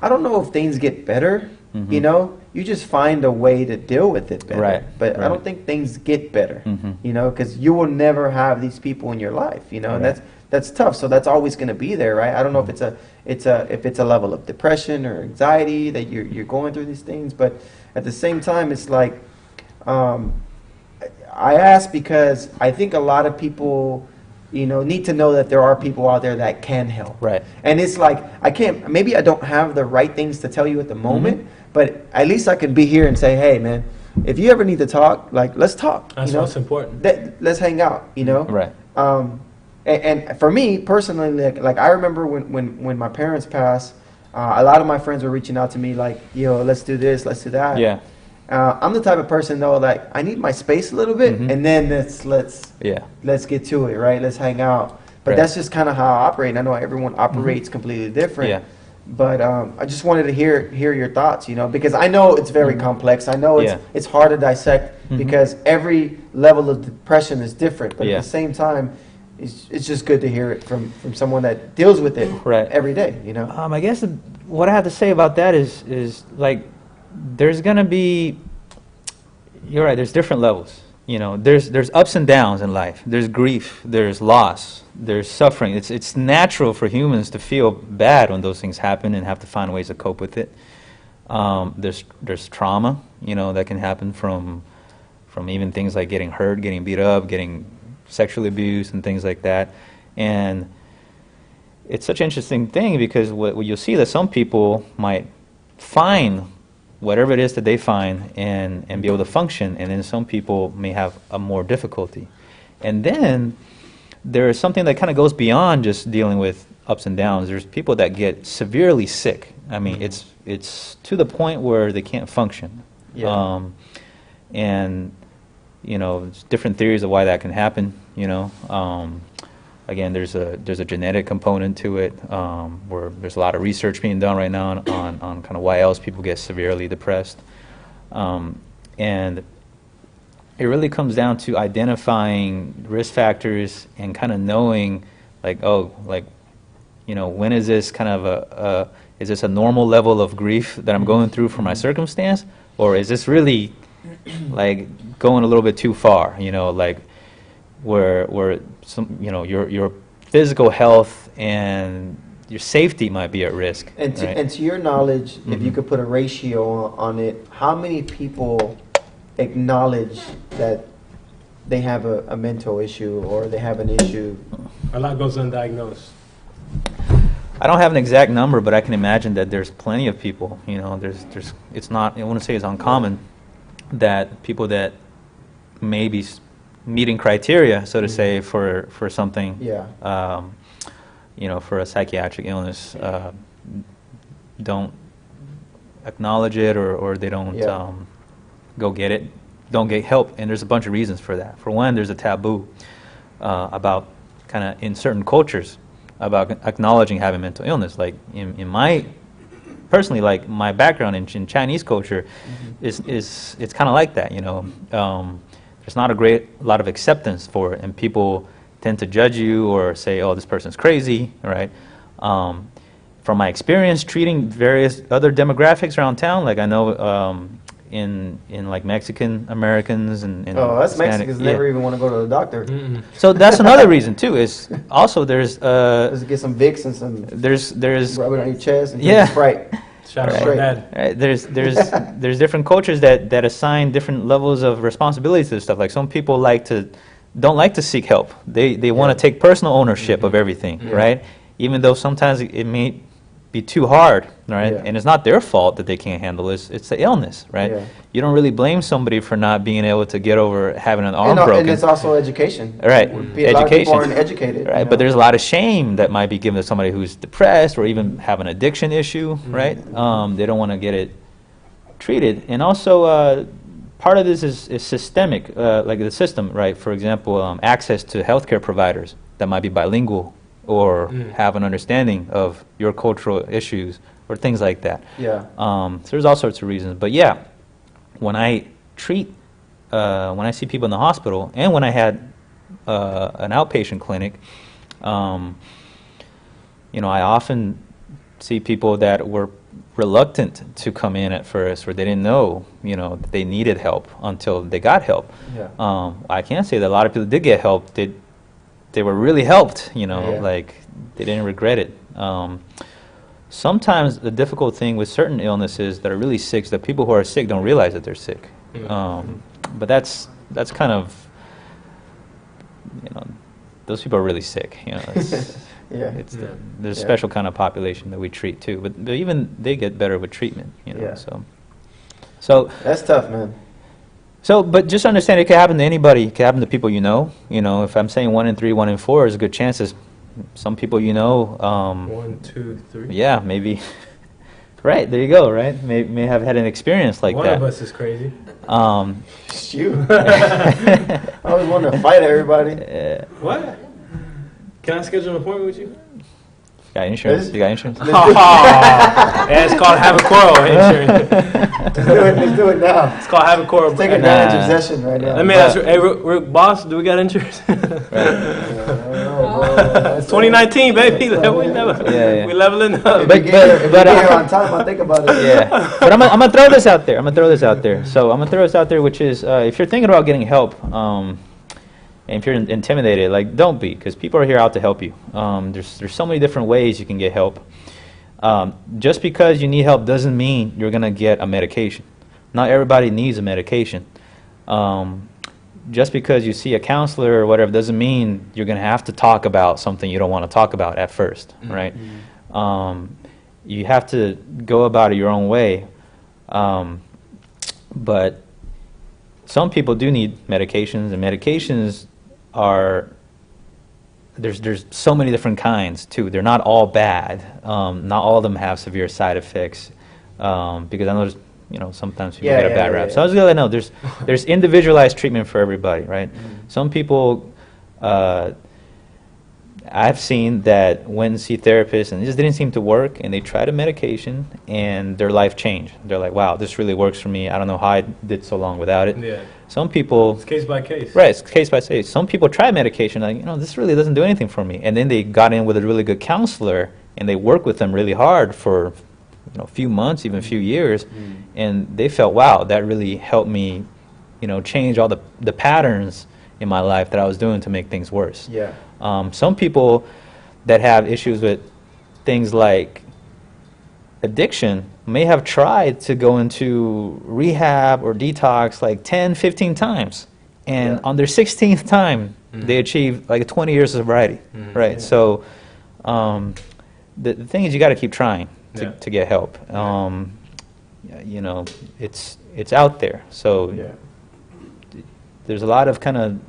I don't know if things get better, you know. You just find a way to deal with it better. Right. But I Right. don't think things get better, you know, because you will never have these people in your life, you know, and Right. that's tough. So that's always going to be there, right? I don't know if it's a level of depression or anxiety that you're going through these things, but at the same time, it's like I ask because I think a lot of people, you know, need to know that there are people out there that can help. Right. And it's like maybe I don't have the right things to tell you at the moment, but at least I can be here and say, hey, man, if you ever need to talk, like let's talk. That's you know? what's important. Let's hang out, you know. Right. And for me personally, like I remember when my parents passed, a lot of my friends were reaching out to me like, yo, let's do this, let's do that. Yeah. I'm the type of person though, like I need my space a little bit, and then let's get to it, right? Let's hang out. But that's just kind of how I operate. And I know everyone operates completely different. Yeah. But I just wanted to hear your thoughts, because I know it's very complex. I know it's hard to dissect because every level of depression is different. But at the same time, it's just good to hear it from someone that deals with it every day. I guess what I have to say about that is like there's gonna be. You're right. There's different levels. There's ups and downs in life. There's grief. There's loss. There's suffering. It's natural for humans to feel bad when those things happen and have to find ways to cope with it. There's trauma, that can happen from even things like getting hurt, getting beat up, getting sexually abused, and things like that. And it's such an interesting thing because what you'll see that some people might find whatever it is that they find and be able to function, and then some people may have a more difficulty. And then there is something that kind of goes beyond just dealing with ups and downs. There's people that get severely sick. I mean, it's to the point where they can't function. Yeah. And there's different theories of why that can happen. Again, there's a genetic component to it, where there's a lot of research being done right now on kind of why else people get severely depressed. And it really comes down to identifying risk factors and kind of knowing, when is this kind of is this a normal level of grief that I'm going through for my circumstance, or is this really like going a little bit too far? Where some your physical health and your safety might be at risk. And to your knowledge, if you could put a ratio on it, how many people acknowledge that they have a mental issue or they have an issue? A lot goes undiagnosed. I don't have an exact number, but I can imagine that there's plenty of people. It's not. I wouldn't say it's uncommon that people that maybe meeting criteria, so to say, for something, for a psychiatric illness, don't acknowledge it, or they don't go get it, don't get help, and there's a bunch of reasons for that. For one, there's a taboo about kind of in certain cultures about acknowledging having mental illness. Like in my personally, like my background in Chinese culture, is it's kind of like that. There's not a lot of acceptance for it, and people tend to judge you or say, "Oh, this person's crazy," right? From my experience treating various other demographics around town, like I know in like Mexican Americans and us Mexicans never even want to go to the doctor. So that's another reason too. Is also there's let's get some Vicks and some there's rub it on your chest and drink Sprite. Shout out to Dad. Right. There's different cultures that assign different levels of responsibility to this stuff. Like some people don't like to seek help. They want to take personal ownership of everything, right? Even though sometimes it may be too hard, right? And it's not their fault that they can't handle it. It's the illness, right? You don't really blame somebody for not being able to get over having an arm broken. And it's also education. Right. A lot of people aren't educated. Right, but there's a lot of shame that might be given to somebody who's depressed or even have an addiction issue, right? They don't want to get it treated. And also, part of this is systemic, like the system, right? For example, access to healthcare providers that might be bilingual or have an understanding of your cultural issues or things like that. So there's all sorts of reasons. But when I treat, when I see people in the hospital, and when I had an outpatient clinic, I often see people that were reluctant to come in at first, or they didn't know, that they needed help until they got help. I can say that a lot of people did get help. They were really helped, like they didn't regret it. Sometimes the difficult thing with certain illnesses that are really sick is that people who are sick don't realize that they're sick. But that's kind of, those people are really sick. There's a special kind of population that we treat too. But even they get better with treatment. So that's tough, man. So, but just understand it could happen to anybody. It could happen to people you know. You know, if I'm saying 1 in 3, 1 in 4, there's a good chance some people you know. 1, 2, 3. Yeah, maybe. Right, there you go, right? May have had an experience like One that. of us is crazy. Shoot. I always want to fight everybody. What? Can I schedule an appointment with you? Got insurance? You got insurance? Yeah, it's called have a quarrel insurance. Let's do it now. It's called have a quarrel. Take advantage of Zeshen right now. Let me ask you, hey, boss, do we got insurance? It's 2019, baby. We leveling up. But here on time, I think about it. Yeah, but I'm gonna throw this out there. So I'm gonna throw this out there, which is if you're thinking about getting help, and if you're intimidated, like, don't be, because people are here out to help you. There's so many different ways you can get help. Just because you need help doesn't mean you're gonna get a medication. Not everybody needs a medication. Just because you see a counselor or whatever doesn't mean you're gonna have to talk about something you don't want to talk about at first, right? You have to go about it your own way. But some people do need medications, and medications there's so many different kinds too. They're not all bad. Not all of them have severe side effects, because I know sometimes people get a bad rap. So I was gonna let you know there's individualized treatment for everybody, right? Some people I've seen that went and see therapists and it just didn't seem to work, and they tried a medication and their life changed. They're like, wow, this really works for me. I don't know how I did so long without it. Yeah. Some people... It's case by case. Right, it's case by case. Some people try medication, like, this really doesn't do anything for me. And then they got in with a really good counselor and they worked with them really hard for a few months, even a few years. And they felt, wow, that really helped me, change all the patterns in my life that I was doing to make things worse. Yeah. Some people that have issues with things like addiction may have tried to go into rehab or detox like 10, 15 times. And on their 16th time, they achieve like 20 years of sobriety, right? Yeah. So the thing is, you got to keep trying to get help. It's out there. So there's a lot of kind of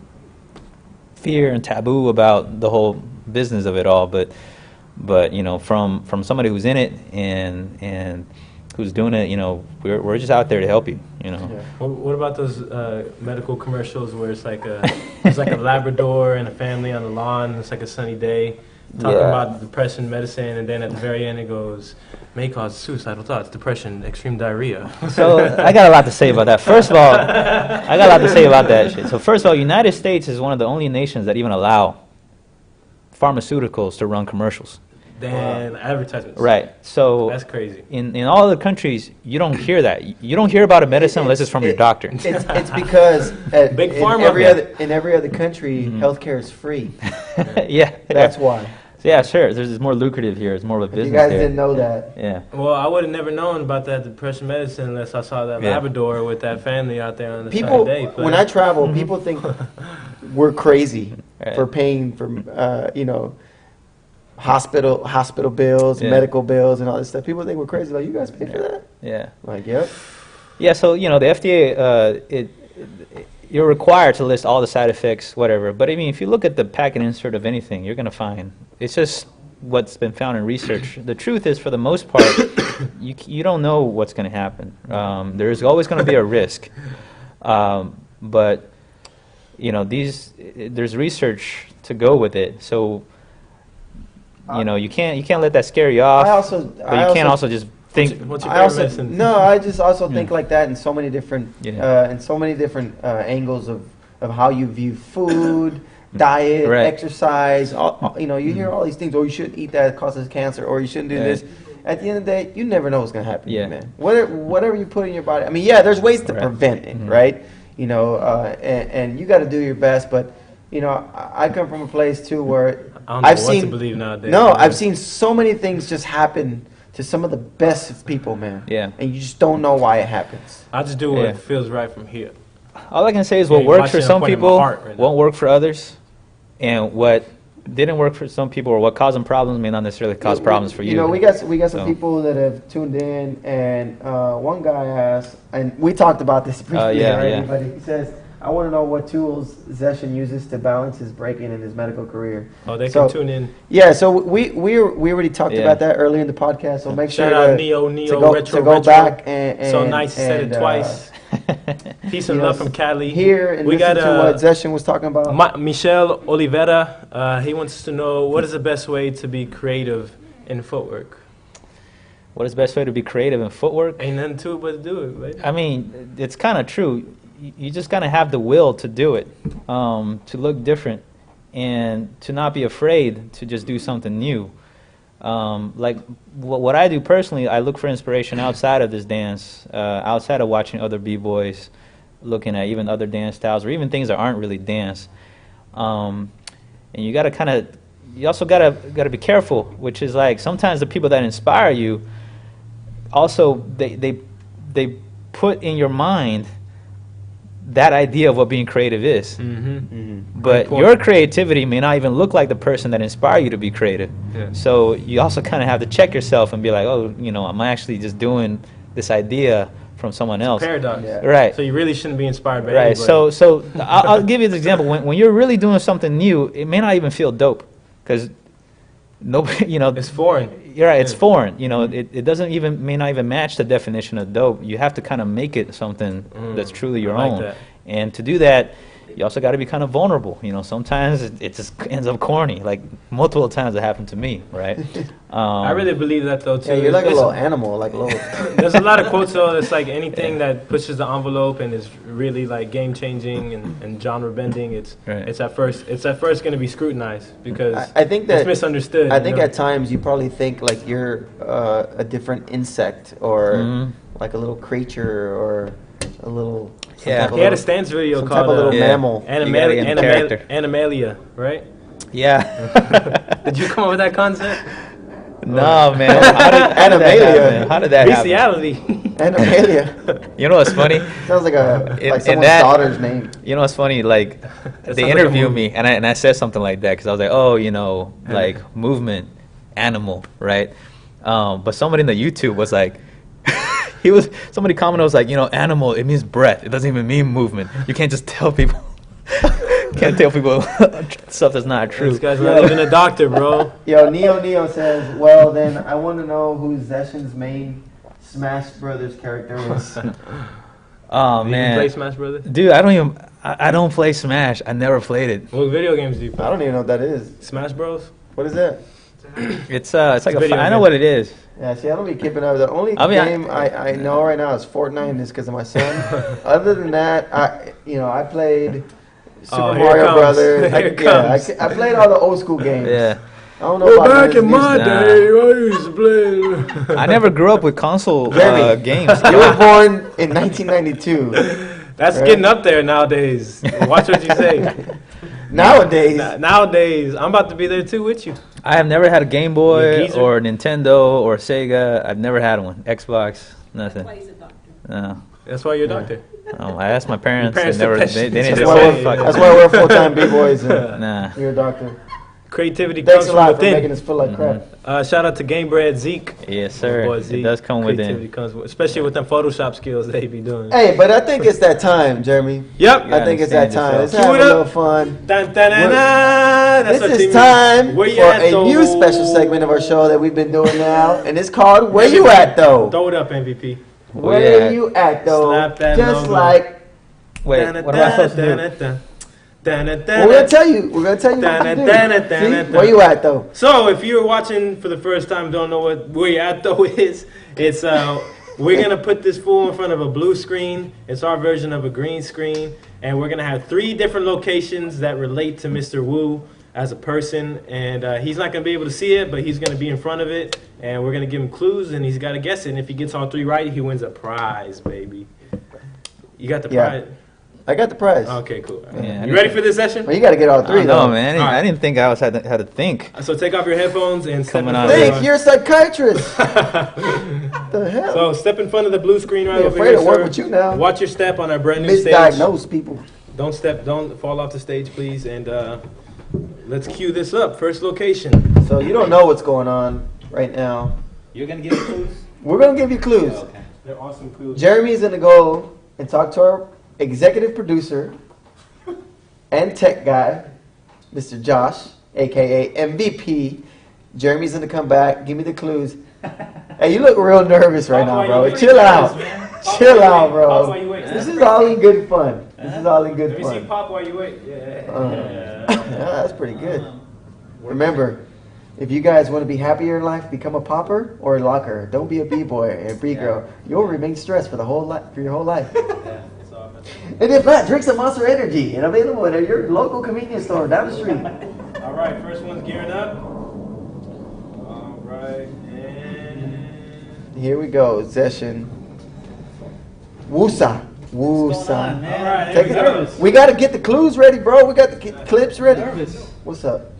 fear and taboo about the whole business of it all, but from somebody who's in it and who's doing it, we're just out there to help you. What about those medical commercials where it's like a Labrador and a family on the lawn, and it's like a sunny day, talking about depression medicine, and then at the very end it goes, may cause suicidal thoughts, depression, extreme diarrhea. So I got a lot to say about that. First of all, I got a lot to say about that shit. So first of all, United States is one of the only nations that even allow pharmaceuticals to run commercials. Then advertisements. Right. So that's crazy. In all other countries, you don't hear that. You don't hear about a medicine unless it's from your doctor. It's because Big pharma. in every other country, healthcare is free. Yeah. That's why. Yeah, sure. It's more lucrative here. It's more of a business. You guys here. didn't know that. Yeah. Well, I would have never known about that depression medicine unless I saw that Labrador with that family out there on the sunny day. When I travel, people think we're crazy for paying for hospital bills, medical bills, and all this stuff. People think we're crazy. Like, you guys pay for that? Yeah. Like, yep. Yeah. So the FDA, you're required to list all the side effects, whatever. But I mean, if you look at the packet insert of anything, you're going to find it's just what's been found in research. The truth is, for the most part, you don't know what's going to happen. There's always going to be a risk. But there's research to go with it. So you can't let that scare you off. But you can't also just think. What's your favorite medicine? No, I just also think like that in so many different angles of how you view food, diet, exercise. You hear all these things. Oh, you shouldn't eat that; it causes cancer. Or you shouldn't do this. At the end of the day, you never know what's going to happen, man. Whatever you put in your body. I mean, there's ways to prevent it, right? And you got to do your best. But I come from a place too where I don't know what to believe nowadays. No, I've seen so many things just happen to some of the best of people, man. Yeah. And you just don't know why it happens. I just do what feels right from here. All I can say is what works for some people won't work for others, and what didn't work for some people, or what caused them problems may not necessarily cause problems for you. You know, we got some So. people that have tuned in, and one guy asked, and we talked about this briefly Yeah, already, yeah. but he says, I want to know what tools Zeshen uses to balance his break-in in his medical career. Oh, they So- can tune in. Yeah, so we already talked Yeah. about that earlier in the podcast, so make sure Shout out to, Neo, to go back and So nice, said it and, twice. Peace and you know, love from Cali. Here and we listen got to what Zeshen was talking about. Michelle Oliveira. He wants to know, what is the best way to be creative in footwork? What is the best way to be creative in footwork? Ain't nothing to it but to do it, right? I mean, it's kind of true. You just gotta have the will to do it, to look different, and to not be afraid to just do something new. Like what I do personally, I look for inspiration outside of this dance, outside of watching other b-boys, looking at even other dance styles, or even things that aren't really dance. And you gotta you also gotta be careful, which is like sometimes the people that inspire you, also they put in your mind that idea of what being creative is. But your creativity may not even look like the person that inspired you to be creative. Yeah. So you also kind of have to check yourself and be like, oh, you know, am I actually just doing this idea from someone else? Paradox. Yeah. Right. So you really shouldn't be inspired by Right. anybody. So I'll give you this example. When you're really doing something new, it may not even feel dope, because nobody, you know, It's foreign. you're right, it's Yeah. foreign. You know, it doesn't even, may not even match the definition of dope. You have to kind of make it something that's truly your I like own. that. And to do that, you also got to be kind of vulnerable. You know, sometimes it just ends up corny. Like multiple times it happened to me, right? I really believe that though too. Yeah, you're like a There's- little animal, like a little. There's a lot of quotes though. It's like anything that pushes the envelope and is really like game changing and genre bending. It's Right. it's at first going to be scrutinized because I think that it's misunderstood. I you think know? at times you probably think like you're a different insect or like a little creature or a little. some Yeah. type of He had a little- stance video some called type of little Yeah. mammal. You gotta get in character. Animalia, right? Yeah. Did you come up with that concept? No, man. How did that Animalia. happen? How did that happen? Bestiality. Animalia. You know what's funny? Sounds like In like someone's that- daughter's name. You know what's funny? Like That they sounds like a interviewed movie. me, and I said something like that because I was like, oh, you know, like movement, animal, right? But somebody in the YouTube was like, somebody commented was like, you know, animal, it means breath. It doesn't even mean movement. You can't just tell people. Can't tell people stuff that's not true. This guy's not even a doctor, bro. Yo, Neo says, well, then I want to know who Zeshen's main Smash Brothers character is. Oh Do you man, play Smash Brothers? dude, I don't play Smash. I never played it. What video games do you play? I don't even know what that is. Smash Bros. What is that? It's like a. video I know game. what it is. Yeah, see, I don't be keeping up. The only I mean, game I know right now is Fortnite, and it's because of my son. Other than that, I played Super Oh, here it Mario comes. Brothers. Here it comes. I played all the old school games. Yeah. I don't know about these my Nah. day, I used to play. I never grew up with console Jeremy, games. You were born in 1992. That's Right. getting up there nowadays. Watch what you say. Nowadays, Nowadays, I'm about to be there too with you. I have never had a Game You Boy geezer. or Nintendo or Sega. I've never had one. Xbox, nothing. Why he's a doctor. No. That's why you're a doctor. I asked my parents. Your parents They, never, said they that didn't shit. that's just why, say we're, fuck that's it. why we're full-time b-boys. And Nah. you're a doctor. Creativity Thanks comes a from lot for making within. us feel like crap. Shout out to Game Bread Zeke. Yes, My sir. boy It Zeke. does come Creativity within. comes especially with them Photoshop skills they be doing. Hey, but I think it's that time, Jeremy. Yep. I think it's that time. understand Let's yourself. have a Cue it up. little fun. Dun, dun, dun, dun. That's our This team. is time Where for you at, a though? new special segment of our show that we've been doing now, and it's called "Where You At Though." Throw it up, MVP. Where you at though? Slap that Just logo. like Wait, Dun, what am I dun, supposed to dun, do? dun, dun, dun, dun, we're dun. gonna tell you. We're gonna tell you what Dun, to dun, do. dun, dun, See? dun, Where you at though? So, if you're watching for the first time, don't know what Where You At Though is, it's we're gonna put this fool in front of a blue screen. It's our version of a green screen, and we're gonna have 3 different locations that relate to Mr. Wu as a person, and he's not gonna be able to see it, but he's gonna be in front of it, and we're gonna give him clues, and he's gotta guess it. And if he gets all 3 right, he wins a prize, baby. You got the Yeah. prize? I got the prize. Okay, cool. Yeah, You ready for this session? Well, you got to get all 3 No, though. man. All right. I didn't think I had to think. So take off your headphones and step Coming in out front of Think of you're a psychiatrist. The hell? So step in front of the blue screen right Be over afraid here, to work sir. with you now. Watch your step on our brand new stage. Misdiagnosed people. Don't fall off the stage, please. And Let's cue this up. First location. So you don't know what's going on right now. You're gonna give me clues? We're gonna give you clues. Oh, okay. They're awesome clues. Jeremy's gonna go and talk to our executive producer and tech guy, Mr. Josh, aka MVP. Jeremy's gonna come back, give me the clues. Hey, you look real nervous right now, bro. Chill out. Chill out, bro. This is all in good fun. This is all in good Let me fun. see pop while you wait. Yeah. Yeah, that's pretty good. Remember, if you guys want to be happier in life, become a popper or a locker. Don't be a b-boy or a b-girl. You'll remain stressed for the whole for your whole life. Yeah. And if not, drink some Monster Energy and available at your local convenience store down the street. All right, first one's gearing up. All right, and Here we go, Zeshen. Woosa. What's going on, Woosa. man? all right, Take here we it. go. We got to get the clues ready, bro. We got to get the clips ready. Nervous. What's up?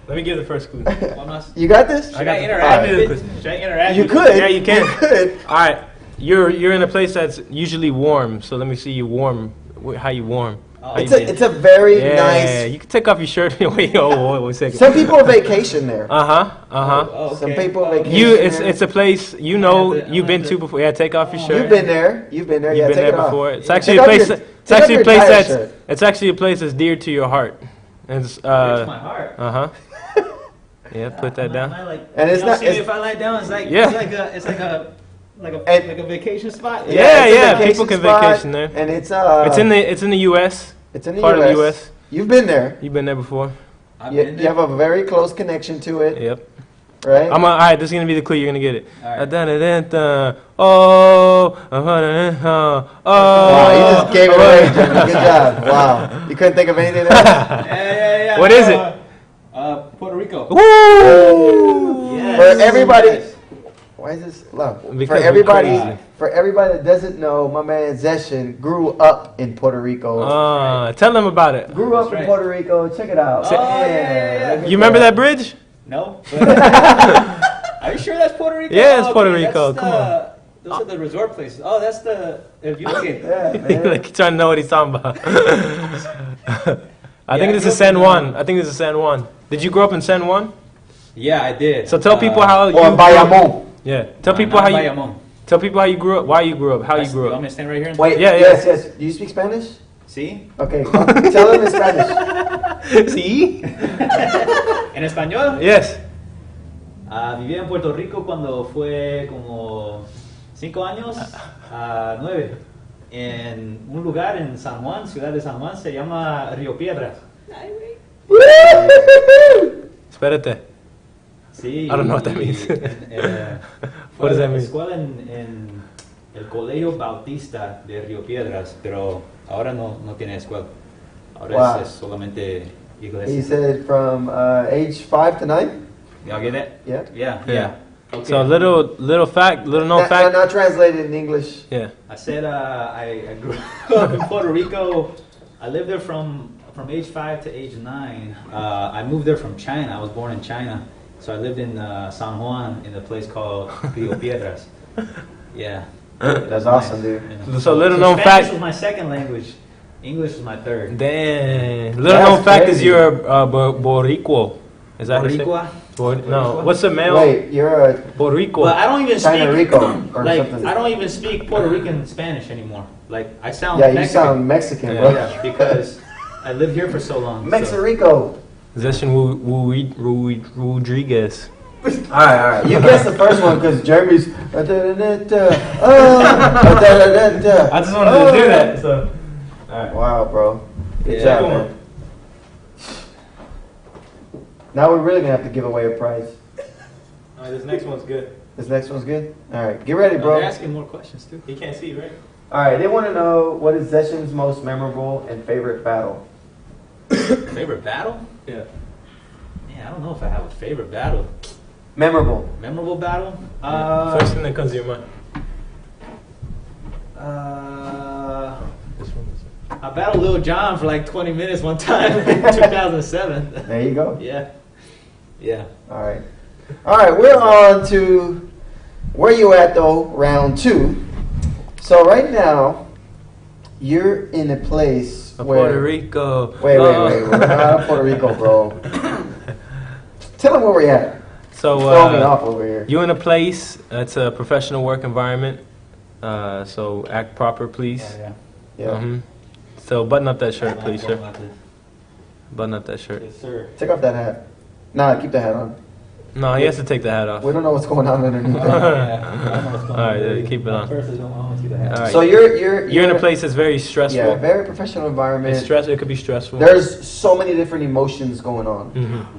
Let me give the first clue. You got this? Should I All interact right. with it? Should I interact You with could. Yeah, you can. You could. All right, you're in a place that's usually warm. So let me see you warm. How you warm? How you been? It's a very yeah, nice. you can take off your shirt. Wait, wait a second. Some people on vacation there. Oh, Some okay. people vacation. It's a place you know you've been to before. Yeah, take off your shirt. You've been there. You've been there. You've Yeah, been take there it off. before. It's Take actually a off place. your- It's take off actually a your place entire that's. shirt. It's actually a place that's dear to your heart. And it's Here's my heart. Yeah, put that down. And it's you not- See me it's- if I lie down, it's like Yeah. it's like a And- vacation spot. Yeah, it's a yeah, vacation people can spot, vacation there. And it's It's in the U.S. It's in the part US. of the U.S. You've been there. You've been there before. I've You, been you have a very close connection to it, Yep. right? All right, this is gonna be the clue. You're gonna get it. All right. Wow, you just gave it away, Jimmy. Good job. Wow. You couldn't think of anything else? Yeah. What is it? Puerto Rico. Woo! Yes. For everybody, Yes. why is this love? Because For we're everybody, crazy. for everybody that doesn't know, my man Zeshen grew up in Puerto Rico. Tell them about it. Grew up That's in right. Puerto Rico. Check it out. Oh, yeah. You remember that bridge? No. Are you sure that's Puerto Rico? Yeah, it's Oh, Puerto okay, Rico. that's Come on. Those are the resort places. Oh, that's the. If you look at. Yeah, man. Like trying to know what he's talking about. I think Yeah, this I is grew up San in, Juan. I think this is San Juan. Did you grow up in San Juan? Yeah, I did. So tell people how you. Or Bayamon. Yeah. Tell people how you. Bayamon. Tell people how you grew up. Why you grew up. How you grew You want up. me to stand right here? And Wait, Yeah, yes. Do you speak Spanish? See? Okay, tell them in Spanish. See? En español. Yes. Vivía en Puerto Rico cuando fue como 5 años a 9. En un lugar en San Juan, ciudad de San Juan, se llama Río Piedras. Espérate. Sí. I don't know what that y, means. fue What does that a la mean? escuela en el Colegio Bautista de Río Piedras, pero ahora no tiene escuela. Ahora Wow. es solamente He iglesia. said from age 5 to 9? Y'all get it? Yeah. Yeah. Yeah. Okay. So little known fact. Not translated in English. Yeah. I said I grew up in Puerto Rico. I lived there from age 5 to age 9. I moved there from China. I was born in China. So I lived in San Juan in a place called Rio Piedras. Yeah. That's awesome, dude. Yeah. So little known Spanish fact. was my second language. English was my third. Damn. Little That's known fact is crazy. you're a Boricua. Is that how you say it? Boricua? No. What's the male? Wait, you're a Boricua. Well, I don't even China speak Rico or like something. I don't even speak Puerto Rican Spanish anymore. Like I sound yeah, you Mexican. sound Mexican, Yeah. bro. Yeah, because I lived here for so long. Mexico so- Rico. Zeshen Rodriguez. All right. You guessed the first one because Jeremy's. I just wanted to do that. So. Wow, bro. Good Yeah. job, Come man. Now we're really gonna have to give away a prize. Alright, this next one's good. This next one's good. All right, get ready, bro. They're asking more questions too. He can't see, right? All right, they want to know what is Zeshen's most memorable and favorite battle. Favorite battle? Yeah. Man, I don't know if I have a favorite battle. Memorable. Memorable battle? First thing that comes to your mind. This one. I battled Lil Jon for like 20 minutes one time in 2007. There you go. Yeah. Yeah. All right. All right, we're on to where you at though, round 2. So right now, you're in a place where Puerto Rico. Wait. We're not out of Puerto Rico, bro. Tell them where we're at. So Throw me off over here. you're in a place. It's a professional work environment. So act proper, please. Yeah. So button up that shirt, please, sir. Button up that shirt. Yes, sir. Take off that hat. Nah, keep the hat on. No, he has to take the hat off. We don't know what's going on underneath that. All right, keep it on. All right. So you're You're in a place that's very stressful. Yeah, very professional environment. It could be stressful. There's so many different emotions going on.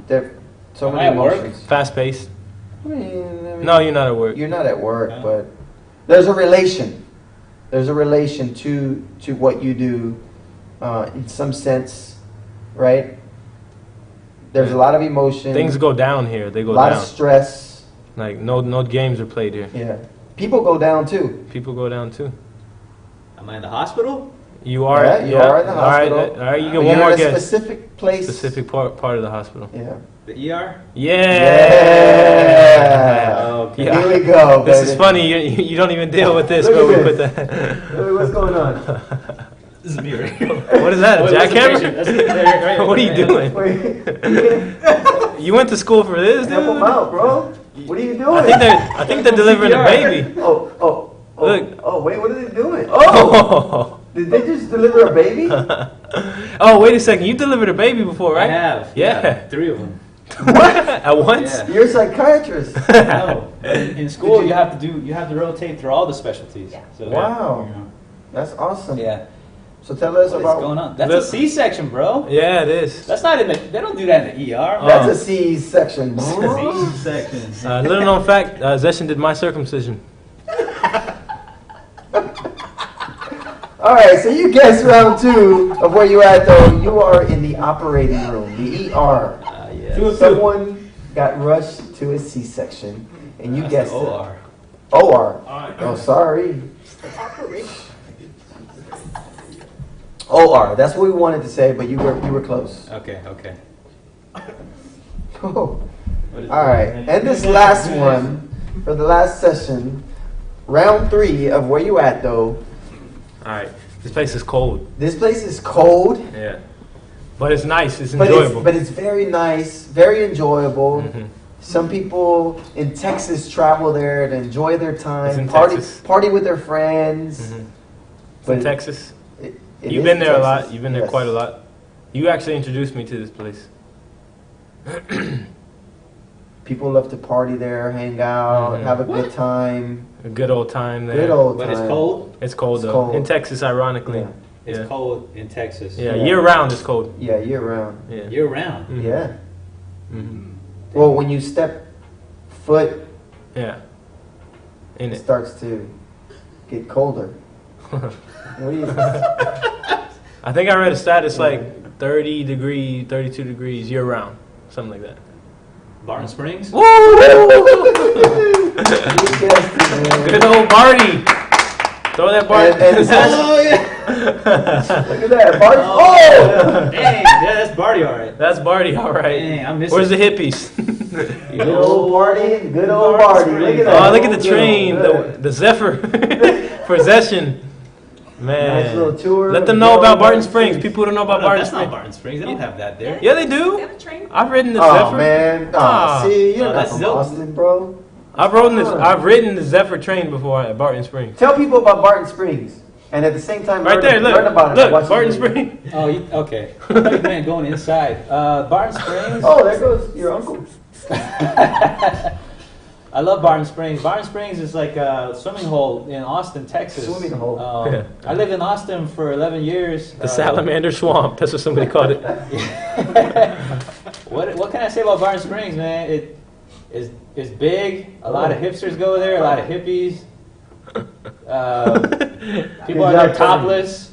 There, so many emotions. Fast paced. I mean, No, you're not at work. You're not at work, but there's a relation. There's a relation to what you do, in some sense, right? There's a lot of emotion. Things go down here. They go down. A lot of stress. Like no games are played here. Yeah. People go down too. People go down too. Am I in the hospital? You are. Yeah, you are in the hospital. All right. You get But one more you're in a guess. specific place. Specific part of the hospital. Yeah. The ER? Yeah. Okay. Yeah. Here we go. This baby. is funny. You don't even deal with this, Look but we at put this. that. Hey, what's going on? This is me right here. What is that? A jackhammer? What are you doing? Wait. You went to school for this, Help them dude? out, bro. What are you doing? I think they're delivering a baby. Oh. Look. Oh, wait, what are they doing? Oh. Did they just deliver a baby? Oh, wait a second. You delivered a baby before, right? I have. Yeah. 3 of them. At once? Yeah. You're a psychiatrist. No. In school, you have to rotate through all the specialties. So, Wow. you know. That's awesome. Yeah. So tell us What is about. going on? That's Look. a C-section, bro. Yeah, it is. That's not in the. They don't do that in the ER. That's a C section. C-section. Little known fact, Zeshen did my circumcision. All right, so you guessed round 2 of where you at though. You are in the operating room, the ER. Yeah. Someone got rushed to a C-section, and you That's guessed the it. OR. OR. Oh, sorry. OR. That's what we wanted to say, but you were close. Okay. Oh. All right, and this last one for the last session, round 3 of where you at though. All right. This place is cold. This place is cold, Yeah. But it's nice. It's but enjoyable. it's very nice, very enjoyable. Mhm. Some people in Texas travel there to enjoy their It's time, in party Texas. party with their friends. Mhm. It's But in Texas. it You've is been there a Texas. lot. You've been there Yes. quite a lot. You actually introduced me to this place. People love to party there, hang out, Mhm. have a good time. A good old time there. Good old But time. it's cold. It's cold It's though. cold. In Texas, ironically. Yeah. It's Yeah. cold in Texas. Yeah. Yeah. Year round it's cold. Yeah, year round. Yeah. Year round. Mhm. Yeah. Mhm. Well, when you step foot, Yeah. In it it. starts to get colder. What do you? I think I read a stat. It's like 30 degrees, 32 degrees year round, something like that. Barton Springs. You guessed it, man. Good old Barty. Throw that Barty. And it's Oh yeah. Look at that, Bart. Oh! Dang. Yeah, that's Barty, all right. That's Barty, all right. Dang, I miss Where's it. the hippies? Good old party, good old party. Look at that. Oh, look at the Good, train, good. the Zephyr for Zeshen. Man, Nice little tour. let them know about Barton Springs. People don't know about No, Barton that's not Springs. Barton Springs. They don't have that there. Yeah, they They do. have a train. I've ridden the Oh Zephyr. man, Ah. see, you're Oh, not that's from dope. Austin, bro. I've ridden the Zephyr train before at Barton Springs. Tell people about Barton Springs, and at the same time, Right there, learn about it. look, Watch the Barton video. Springs. Oh, okay. I thought you meant going inside. Barton Springs. Oh, there goes your uncle. I love Barton Springs. Barton Springs is like a swimming hole in Austin, Texas. Swimming hole. Yeah. I lived in Austin for 11 years. The Salamander Swamp. That's what somebody called it. What can I say about Barton Springs, man? It's big. A lot of hipsters go there. A lot of hippies. People are there topless.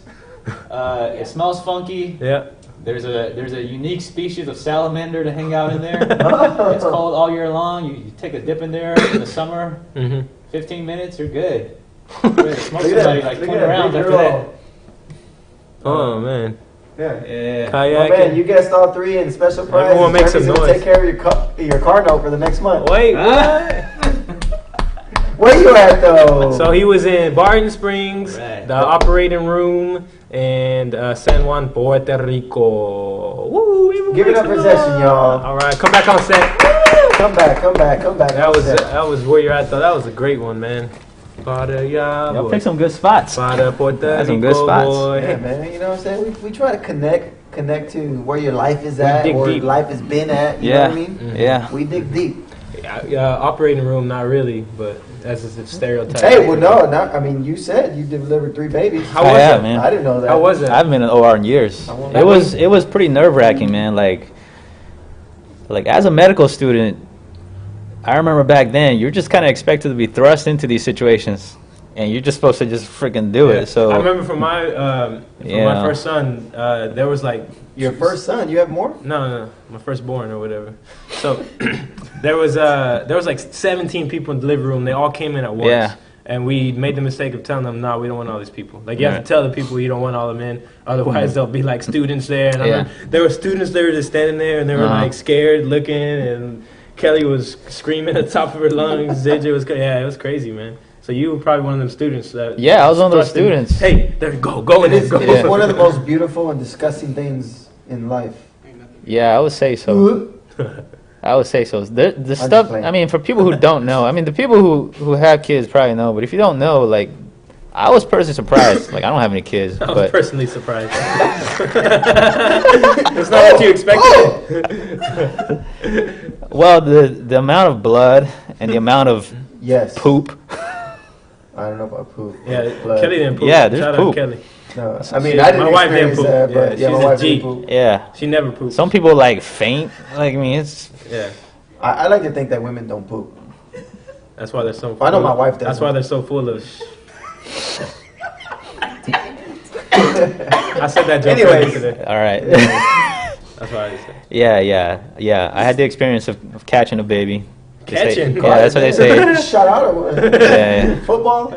It smells funky. Yeah. There's a unique species of salamander to hang out in there. It's cold all year long. You take a dip in there in the summer. Mm-hmm. 15 minutes, you're good. Good. Smoke Look at somebody that. like Look 20 at that rounds big after girl. that. Oh man. Yeah. Yeah. Oh Kayaking. man, you guessed all 3 in special prize. Everyone make some Jeremy's gonna noise. Take care of your car note for the next month. Wait. Where you at though? So he was in Barton Springs, Right. the operating room, and San Juan, Puerto Rico. Woo, Give it up for Zeshen, y'all. All right, come back on set. Come back. That was where you're at though. That was a great one, man. Y'all pick some good spots. Para Puerto That's some Rico, good spots. boy. Yeah, man. You know what I'm saying? We try to connect to where your life is We at, dig or deep. life has been at. You know Yeah. what I mean? Mhm. Yeah. We dig deep. Operating room, not really, but that's just a stereotype. Hey, well, no, not. I mean, you said you delivered 3 babies. How was Yeah, it? man. I didn't know that. How was it? I haven't been in OR in years. It was pretty nerve-wracking, man. Like as a medical student, I remember back then, you're just kind of expected to be thrust into these situations, and you're just supposed to just freaking do Yeah. it. So I remember for my Yeah. first son, there was like Your first son. You have more? no, my firstborn or whatever. So there was like 17 people in the delivery room. They all came in at once. Yeah. And we made the mistake of telling them, no, we don't want all these people. Like, you have Right. to tell the people you don't want all of them in. Otherwise, there'll be, like, students there. And I Yeah. remember there were students there just standing there, and they were, like, scared, looking. And Kelly was screaming at the top of her lungs. JJ was, it was crazy, man. So you were probably one of them students that... Yeah, I was one of those thrust in. students. Hey, there, go in It there, is, go. it is one of the most beautiful and disgusting things in life. Yeah, I would say so. I would say so. The stuff, playing. I mean, for people who don't know, I mean, the people who have kids probably know, but if you don't know, like, I was personally surprised. Like, I don't have any kids, I was but personally surprised. It's not what you expected. well, the amount of blood and the amount of Yes. poop. I don't know about poop. Yeah, Blood. Kelly didn't poop. Yeah, there's Shout poop. out Kelly. No, I mean, I didn't My wife didn't experience poop. that, but Yeah, yeah, my she's a wife G. didn't poop. Yeah. She never poops. Some people like faint. Like, I mean, it's Yeah. I like to think that women don't poop. That's why they're so. I know my full- wife That's doesn't. why they're so full of. I said that joke Anyways. today. all right. That's why I said. Yeah. I had the experience of catching a baby. They say- Catching? yeah, that's what they say. Shut out or what? Yeah. Football?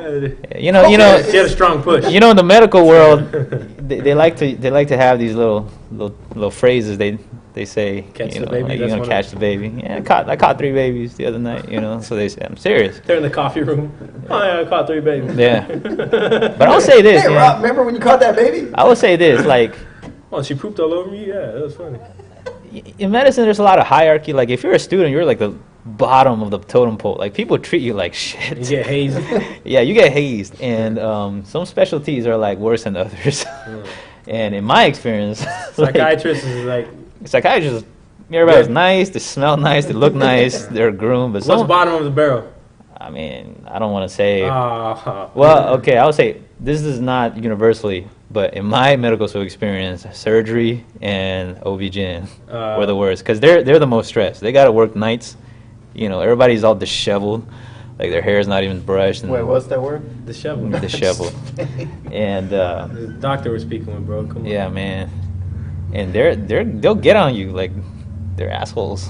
You know. She had a strong push. You know, in the medical world, they like to have these little phrases they say. Catch you the know, baby, like, you're that's gonna one catch of- the baby. Yeah, I caught 3 babies the other night. You know, so they say I'm serious. They're in the coffee room. Oh yeah, I caught 3 babies. Yeah, but I'll say this. Hey, man. Rob, remember when you caught that baby? I will say this, like Oh, she pooped all over me. Yeah, that was funny. in medicine, there's a lot of hierarchy. Like if you're a student, you're like the bottom of the totem pole. Like people treat you like shit. You get hazed. Yeah, you get hazed, and some specialties are like worse than others. And in my experience, like, Psychiatrist is like, psychiatrists, everybody's Yeah. nice, they smell nice, they look nice, they're groomed, but what's some, bottom of the barrel? I mean, I don't want to say. Ah, Well, okay, I would say this is not universally, but in my medical school experience, surgery and OB-GYN were the worst because they're the most stressed. They got to work nights. You know, everybody's all disheveled, like their hair's not even brushed. And Wait, what's that word? the shovel. disheveled. And The doctor was speaking with, bro. Come on. yeah, man, and they'll get on you like they're assholes.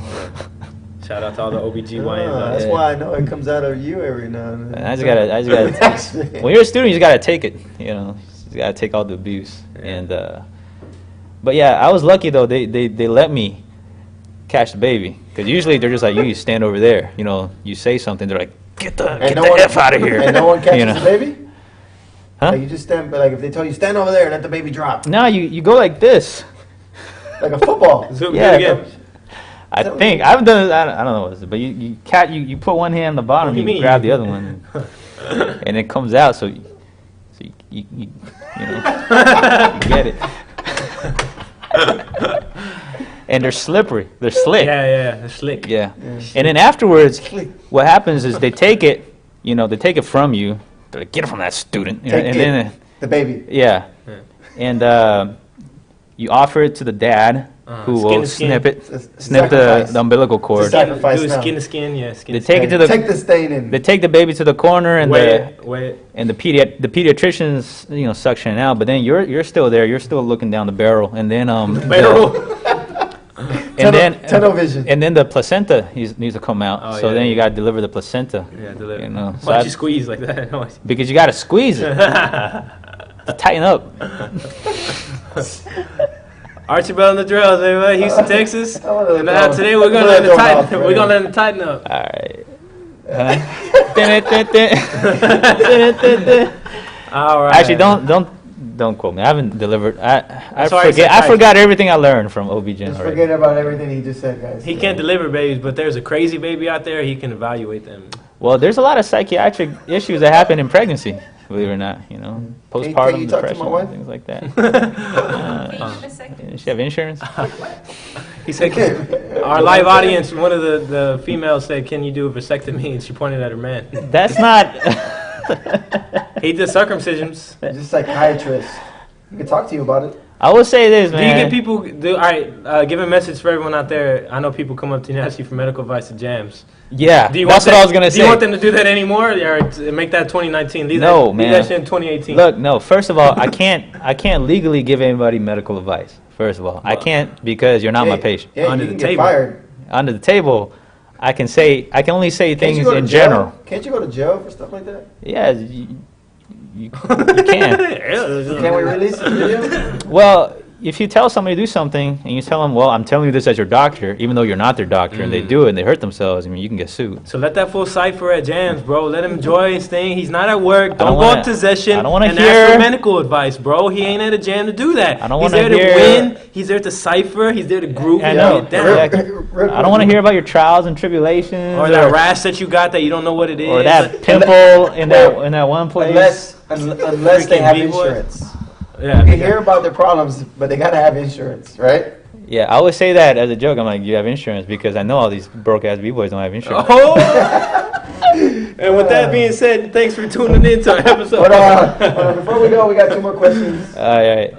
Shout out to all the OBGYNs out That's there. why I know it comes out of you every now and then. And I just gotta. When you're a student, you just gotta take it. You know, you just gotta take all the abuse. Yeah. And but yeah, I was lucky though. They let me catch the baby because usually they're just like, you stand over there. You know, you say something, they're like, get the f out of here. And no one catches You know? the baby? Huh? Like you just stand, but like if they tell you stand over there and let the baby drop, No, you go like this. like a football. Zoom Yeah, again. I think I've done it. I don't know what it is, but you put one hand on the bottom, What do you you mean? grab the other one, and it comes out. So you know you get it. And they're slippery. They're slick. Yeah, it's slick. Yeah. And then afterwards, what happens is they take it. You know, they take it from you. They're like, get it from that student. You know, Take and it. then The baby. yeah, Yeah. and you offer it to the dad, who Skin will to skin. snip Sacrifice. the umbilical cord. It's a sacrifice Do now. skin to skin, yeah, skin They to take skin. it to the Take the stain in. they take the baby to the corner, and Wait. the pediatricians suction it out, but then you're still there. You're still looking down the barrel, and then Barrel. Tunnel vision. and then the placenta needs to come out. Oh, so yeah. then you got to deliver the placenta. Yeah, deliver. You know, so Why'd I- you squeeze like that? because you got to squeeze it, tighten up. Archibald and the Drills, everybody, Houston, Texas. wanna And know- today we're I gonna wanna let know them about tighten. We're gonna let them tighten up. All right. Dun, dun, dun, dun. All right. Actually, Don't quote me. I haven't delivered. I sorry, forget. I forgot everything I learned from OB-GYN Just already. forget about everything he just said, guys. He can't deliver babies, but there's a crazy baby out there. He can evaluate them. Well, there's a lot of psychiatric issues that happen in pregnancy. Believe it or not, you know, postpartum Can you talk to depression, my wife? things like that. Vasectomy. Does she have insurance? He said, our live audience, one of the females said, "Can you do a vasectomy?" And she pointed at her man. That's not. He did circumcisions. Just a psychiatrist. He can talk to you about it. I will say this, Do you man. get people? All right, give a message for everyone out there. I know people come up to you and ask you for medical advice at jams. Yeah, Do you that's want what I was gonna Do you say. want them to do that anymore, or to make that 2019? Leave No, that, man. Leave that shit in 2018. Look, no. First of all, I can't legally give anybody medical advice. First of all, I can't because you're not my patient. Yeah, Under you the can get table. fired. Under the table, I can only say Can't you things go to in jail? general. Can't you go to jail for stuff like that? Yeah, you can. Can we release this video? Well, if you tell somebody to do something and you tell them, well, I'm telling you this as your doctor, even though you're not their doctor, and they do it and they hurt themselves, I mean, you can get sued. So let that fool cipher at jams, bro. Let him enjoy his thing. He's not at work. don't Don't go wanna- up to Zeshen I don't wanna and hear- ask for medical advice, bro. He ain't at a jam to do that. I don't He's wanna there hear- to win. He's there to cipher. He's there to group I and know. get down. Exactly. I don't want to hear about your trials and tribulations, Or that rash that you got that you don't know what it is. or that pimple in that one place. Unless they Freaking have B-boys. insurance. Yeah. You can hear about their problems, but they gotta have insurance, right? Yeah, I always say that as a joke. I'm like, you have insurance because I know all these broke ass b-boys don't have insurance. Oh! And with that being said, thanks for tuning in to our episode. Hold on. Before we go, we got two more questions. All right,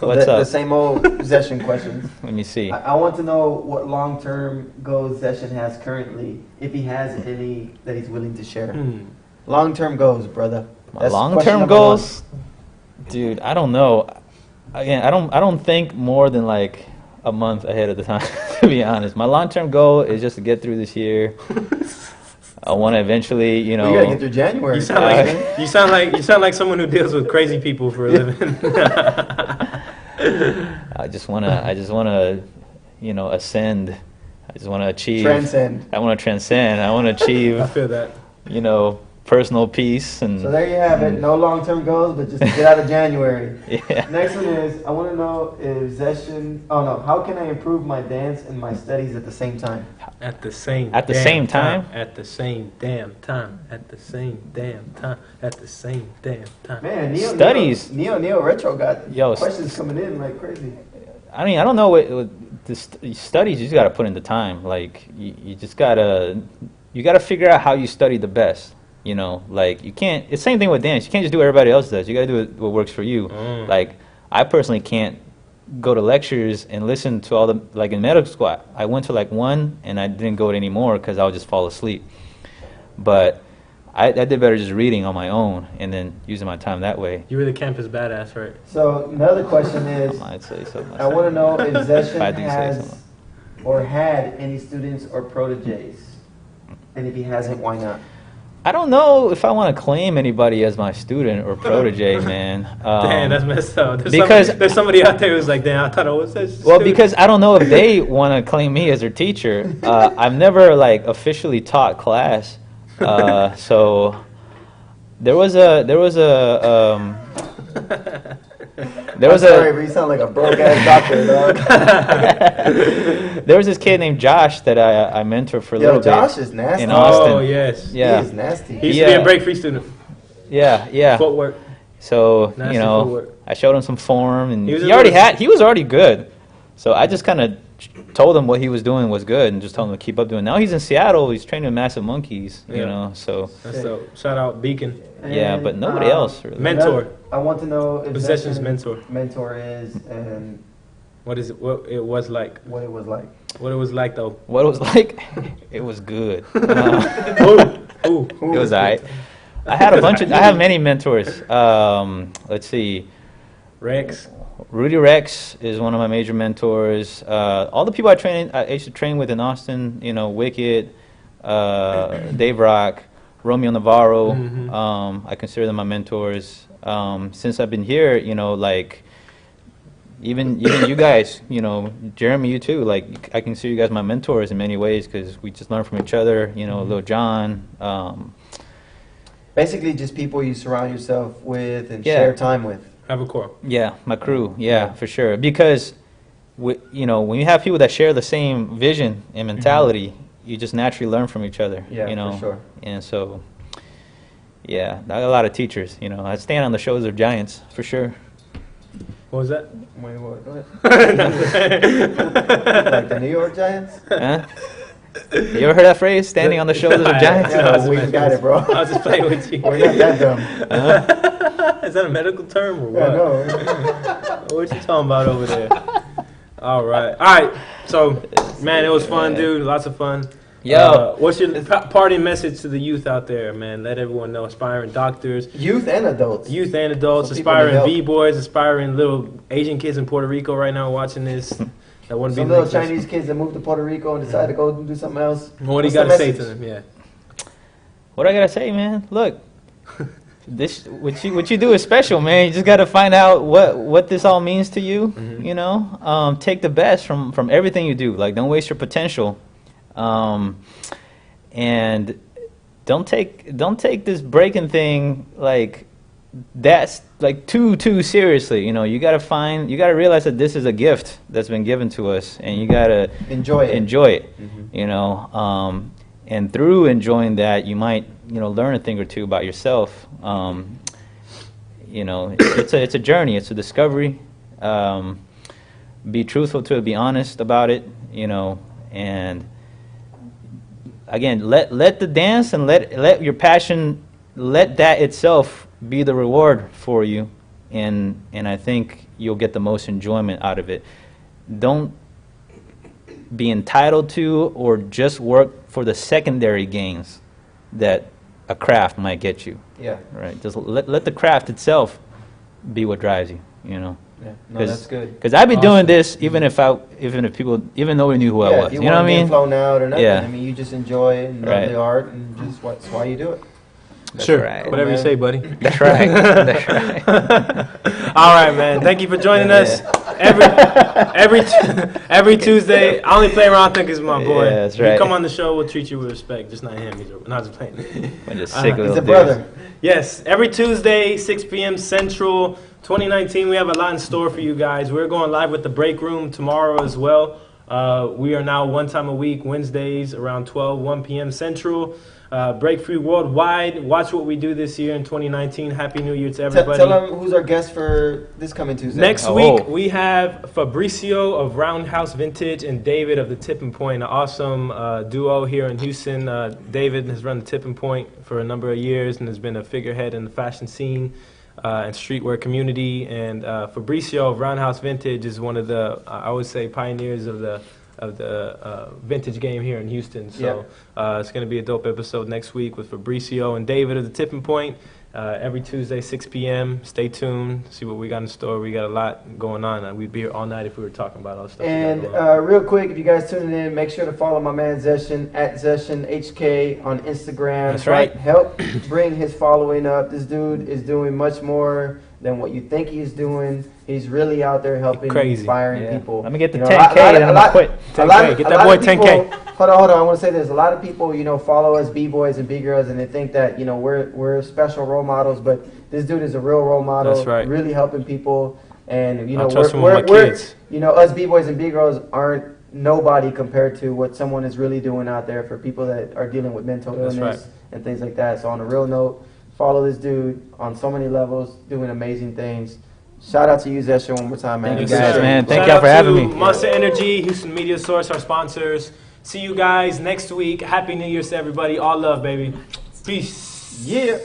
what's the up? same old Zeshen questions. Let me see. I want to know what long-term goals Zeshen has currently, if he has any that he's willing to share. Long-term goals, brother. My That's question long-term number goals, dude. I don't know. Again, I don't think more than like a month ahead of the time. To be honest, my long-term goal is just to get through this year. I want to eventually, you know. You gotta get through January. You sound like someone who deals with crazy people for a living. I just wanna, you know, ascend. I just want to achieve. Transcend. I want to transcend. I want to achieve. I feel that. You know, personal peace and. So there you have it. No long-term goals, but just to get out of January. Yeah. Next one is, I want to know if Zeshen, how can I improve my dance and my studies at the same time? At the same At the damn same time? At the same damn time. At the same damn time. At the same damn time. Man, Studies. Neo Retro got Yo, questions coming in like crazy. I mean, I don't know what the studies. You just got to put in the time. Like you just gotta figure out how you study the best. You know, like you can't. It's the same thing with dance. You can't just do what everybody else does. You got to do what works for you. Like I personally can't go to lectures and listen to all the, like in medical school. I went to like one and I didn't go to anymore because I would just fall asleep. But I did better just reading on my own and then using my time that way. You were the campus badass, right? So another question is, I'd say so. I want to know if Zeshen I do say has so. or had any students or proteges, and if he hasn't, why not? I don't know if I want to claim anybody as my student or protege, man. Damn, that's messed up. Because- somebody out there who's like, damn, I thought I was that Well, student." because I don't know if they want to claim me as their teacher. I've never like officially taught class, so there was a Sorry, but you sound like a broke ass doctor, dog. there was this kid named Josh that I mentored for a Yo, little Josh bit is nasty. in Austin. Oh, yes. Yeah, He is nasty. He used to be Yeah. a break free student. yeah. Footwork. So Nasty you know, footwork. I showed him some form, and He was he a little- was already good. So I just kind of told him what he was doing was good, and just told him to keep up doing. Now he's in Seattle. He's training with Massive Monkeys. You Yeah. know, so That's dope. Shout out Beacon. yeah, but nobody else really. Mentor. I want to know if Possession's Zeshen's mentor. is and What is it? What it was like? what it was like. What it was like though? What it was like, it was good. Ooh. It was alright. I have many mentors. Let's see. Rex. Rudy Rex is one of my major mentors. All the people I used to train with in Austin, you know, Wicked, Dave Rock, Romeo Navarro. I consider them my mentors. Since I've been here, you know, like even you guys, you know, Jeremy, you too. Like I consider you guys my mentors in many ways because we just learn from each other. You know, Lil John. Basically, just people you surround yourself with and Yeah. share time with. Have a core. Yeah, my crew. Yeah, for sure. Because, when you have people that share the same vision and mentality, you just naturally learn from each other. Yeah, for sure. And so, yeah, I got a lot of teachers. I stand on the shoulders of giants for sure. What was that? Wait, what? Go ahead. Like the New York Giants? Huh? You ever heard that phrase? Standing on the shoulders of giants? Yeah, we got it, bro. I was just playing with you. We're not that dumb. Is that a medical term or what? Yeah, no. What you talking about over there? All right. So, man, it was fun, dude. Lots of fun. What's your parting message to the youth out there, man? Let everyone know, aspiring doctors. Youth and adults. Aspiring B-boys, aspiring little Asian kids in Puerto Rico right now watching this. That want to be some little Chinese kids that moved to Puerto Rico and decided to go and do something else. What do you got to say to them? Yeah. What I got to say, man? Look, what you do is special, man. You just got to find out what this all means to you. Take the best from everything you do. Like, don't waste your potential. And don't take this breaking thing that's too seriously. You gotta realize that this is a gift that's been given to us, and you gotta enjoy it. And through enjoying that, you might learn a thing or two about yourself. It's a journey. It's a discovery. Be truthful to it. Be honest about it. And again, let the dance and let your passion, let that itself be the reward for you, and I think you'll get the most enjoyment out of it. Don't be entitled to or just work for the secondary gains that a craft might get you. Yeah. Right. Just let the craft itself be what drives you. Yeah. No, that's good. Because I've been doing this even if nobody knew who I was. If you know what I mean? Flown out or nothing. Yeah. I mean, you just enjoy it and love the art, and that's why you do it. That's sure. Right. Whatever you say, buddy. That's right. That's right. All right, man. Thank you for joining us. Every Tuesday. I only play around because he's my boy. Yeah, that's right. You come on the show, we'll treat you with respect. Just not him. Not just playing. I'm just sick He's a brother. Yes. Every Tuesday, 6 p.m. Central. 2019. We have a lot in store for you guys. We're going live with the Break Room tomorrow as well. We are now one time a week, Wednesdays around 1 p.m. Central. Break Free Worldwide. Watch what we do this year in 2019. Happy New Year to everybody. Tell them who's our guest for this coming Tuesday. Next week, we have Fabricio of Roundhouse Vintage and David of the Tipping Point, an awesome duo here in Houston. David has run the Tipping Point for a number of years and has been a figurehead in the fashion scene and streetwear community. And Fabricio of Roundhouse Vintage is one of the, I would say, pioneers of the vintage game here in Houston. So it's going to be a dope episode next week with Fabricio and David of the Tipping Point. Every Tuesday, 6 p.m. Stay tuned. See what we got in store. We got a lot going on. We'd be here all night if we were talking about all the stuff. And real quick, if you guys tuning in, make sure to follow my man Zeshen at Zeshen HK on Instagram. That's right. Help bring his following up. This dude is doing much more than what you think he's doing. He's really out there helping, inspiring people. Let me get the 10K and I'm going to quit. 10K. Get that boy 10K. Hold on. I want to say this. A lot of people, follow us B-boys and B-girls, and they think that, we're special role models, but this dude is a real role model. That's right. Really helping people. And, we're us B-boys and B-girls aren't nobody compared to what someone is really doing out there for people that are dealing with mental illness and things like that. So on a real note, follow this dude on so many levels, doing amazing things. Shout out to you, Zeshen, one more time, man. Thank you guys, man. Thank y'all for having me. Monster Energy, Houston Media Source, our sponsors. See you guys next week. Happy New Year's to everybody. All love, baby. Peace. Yeah.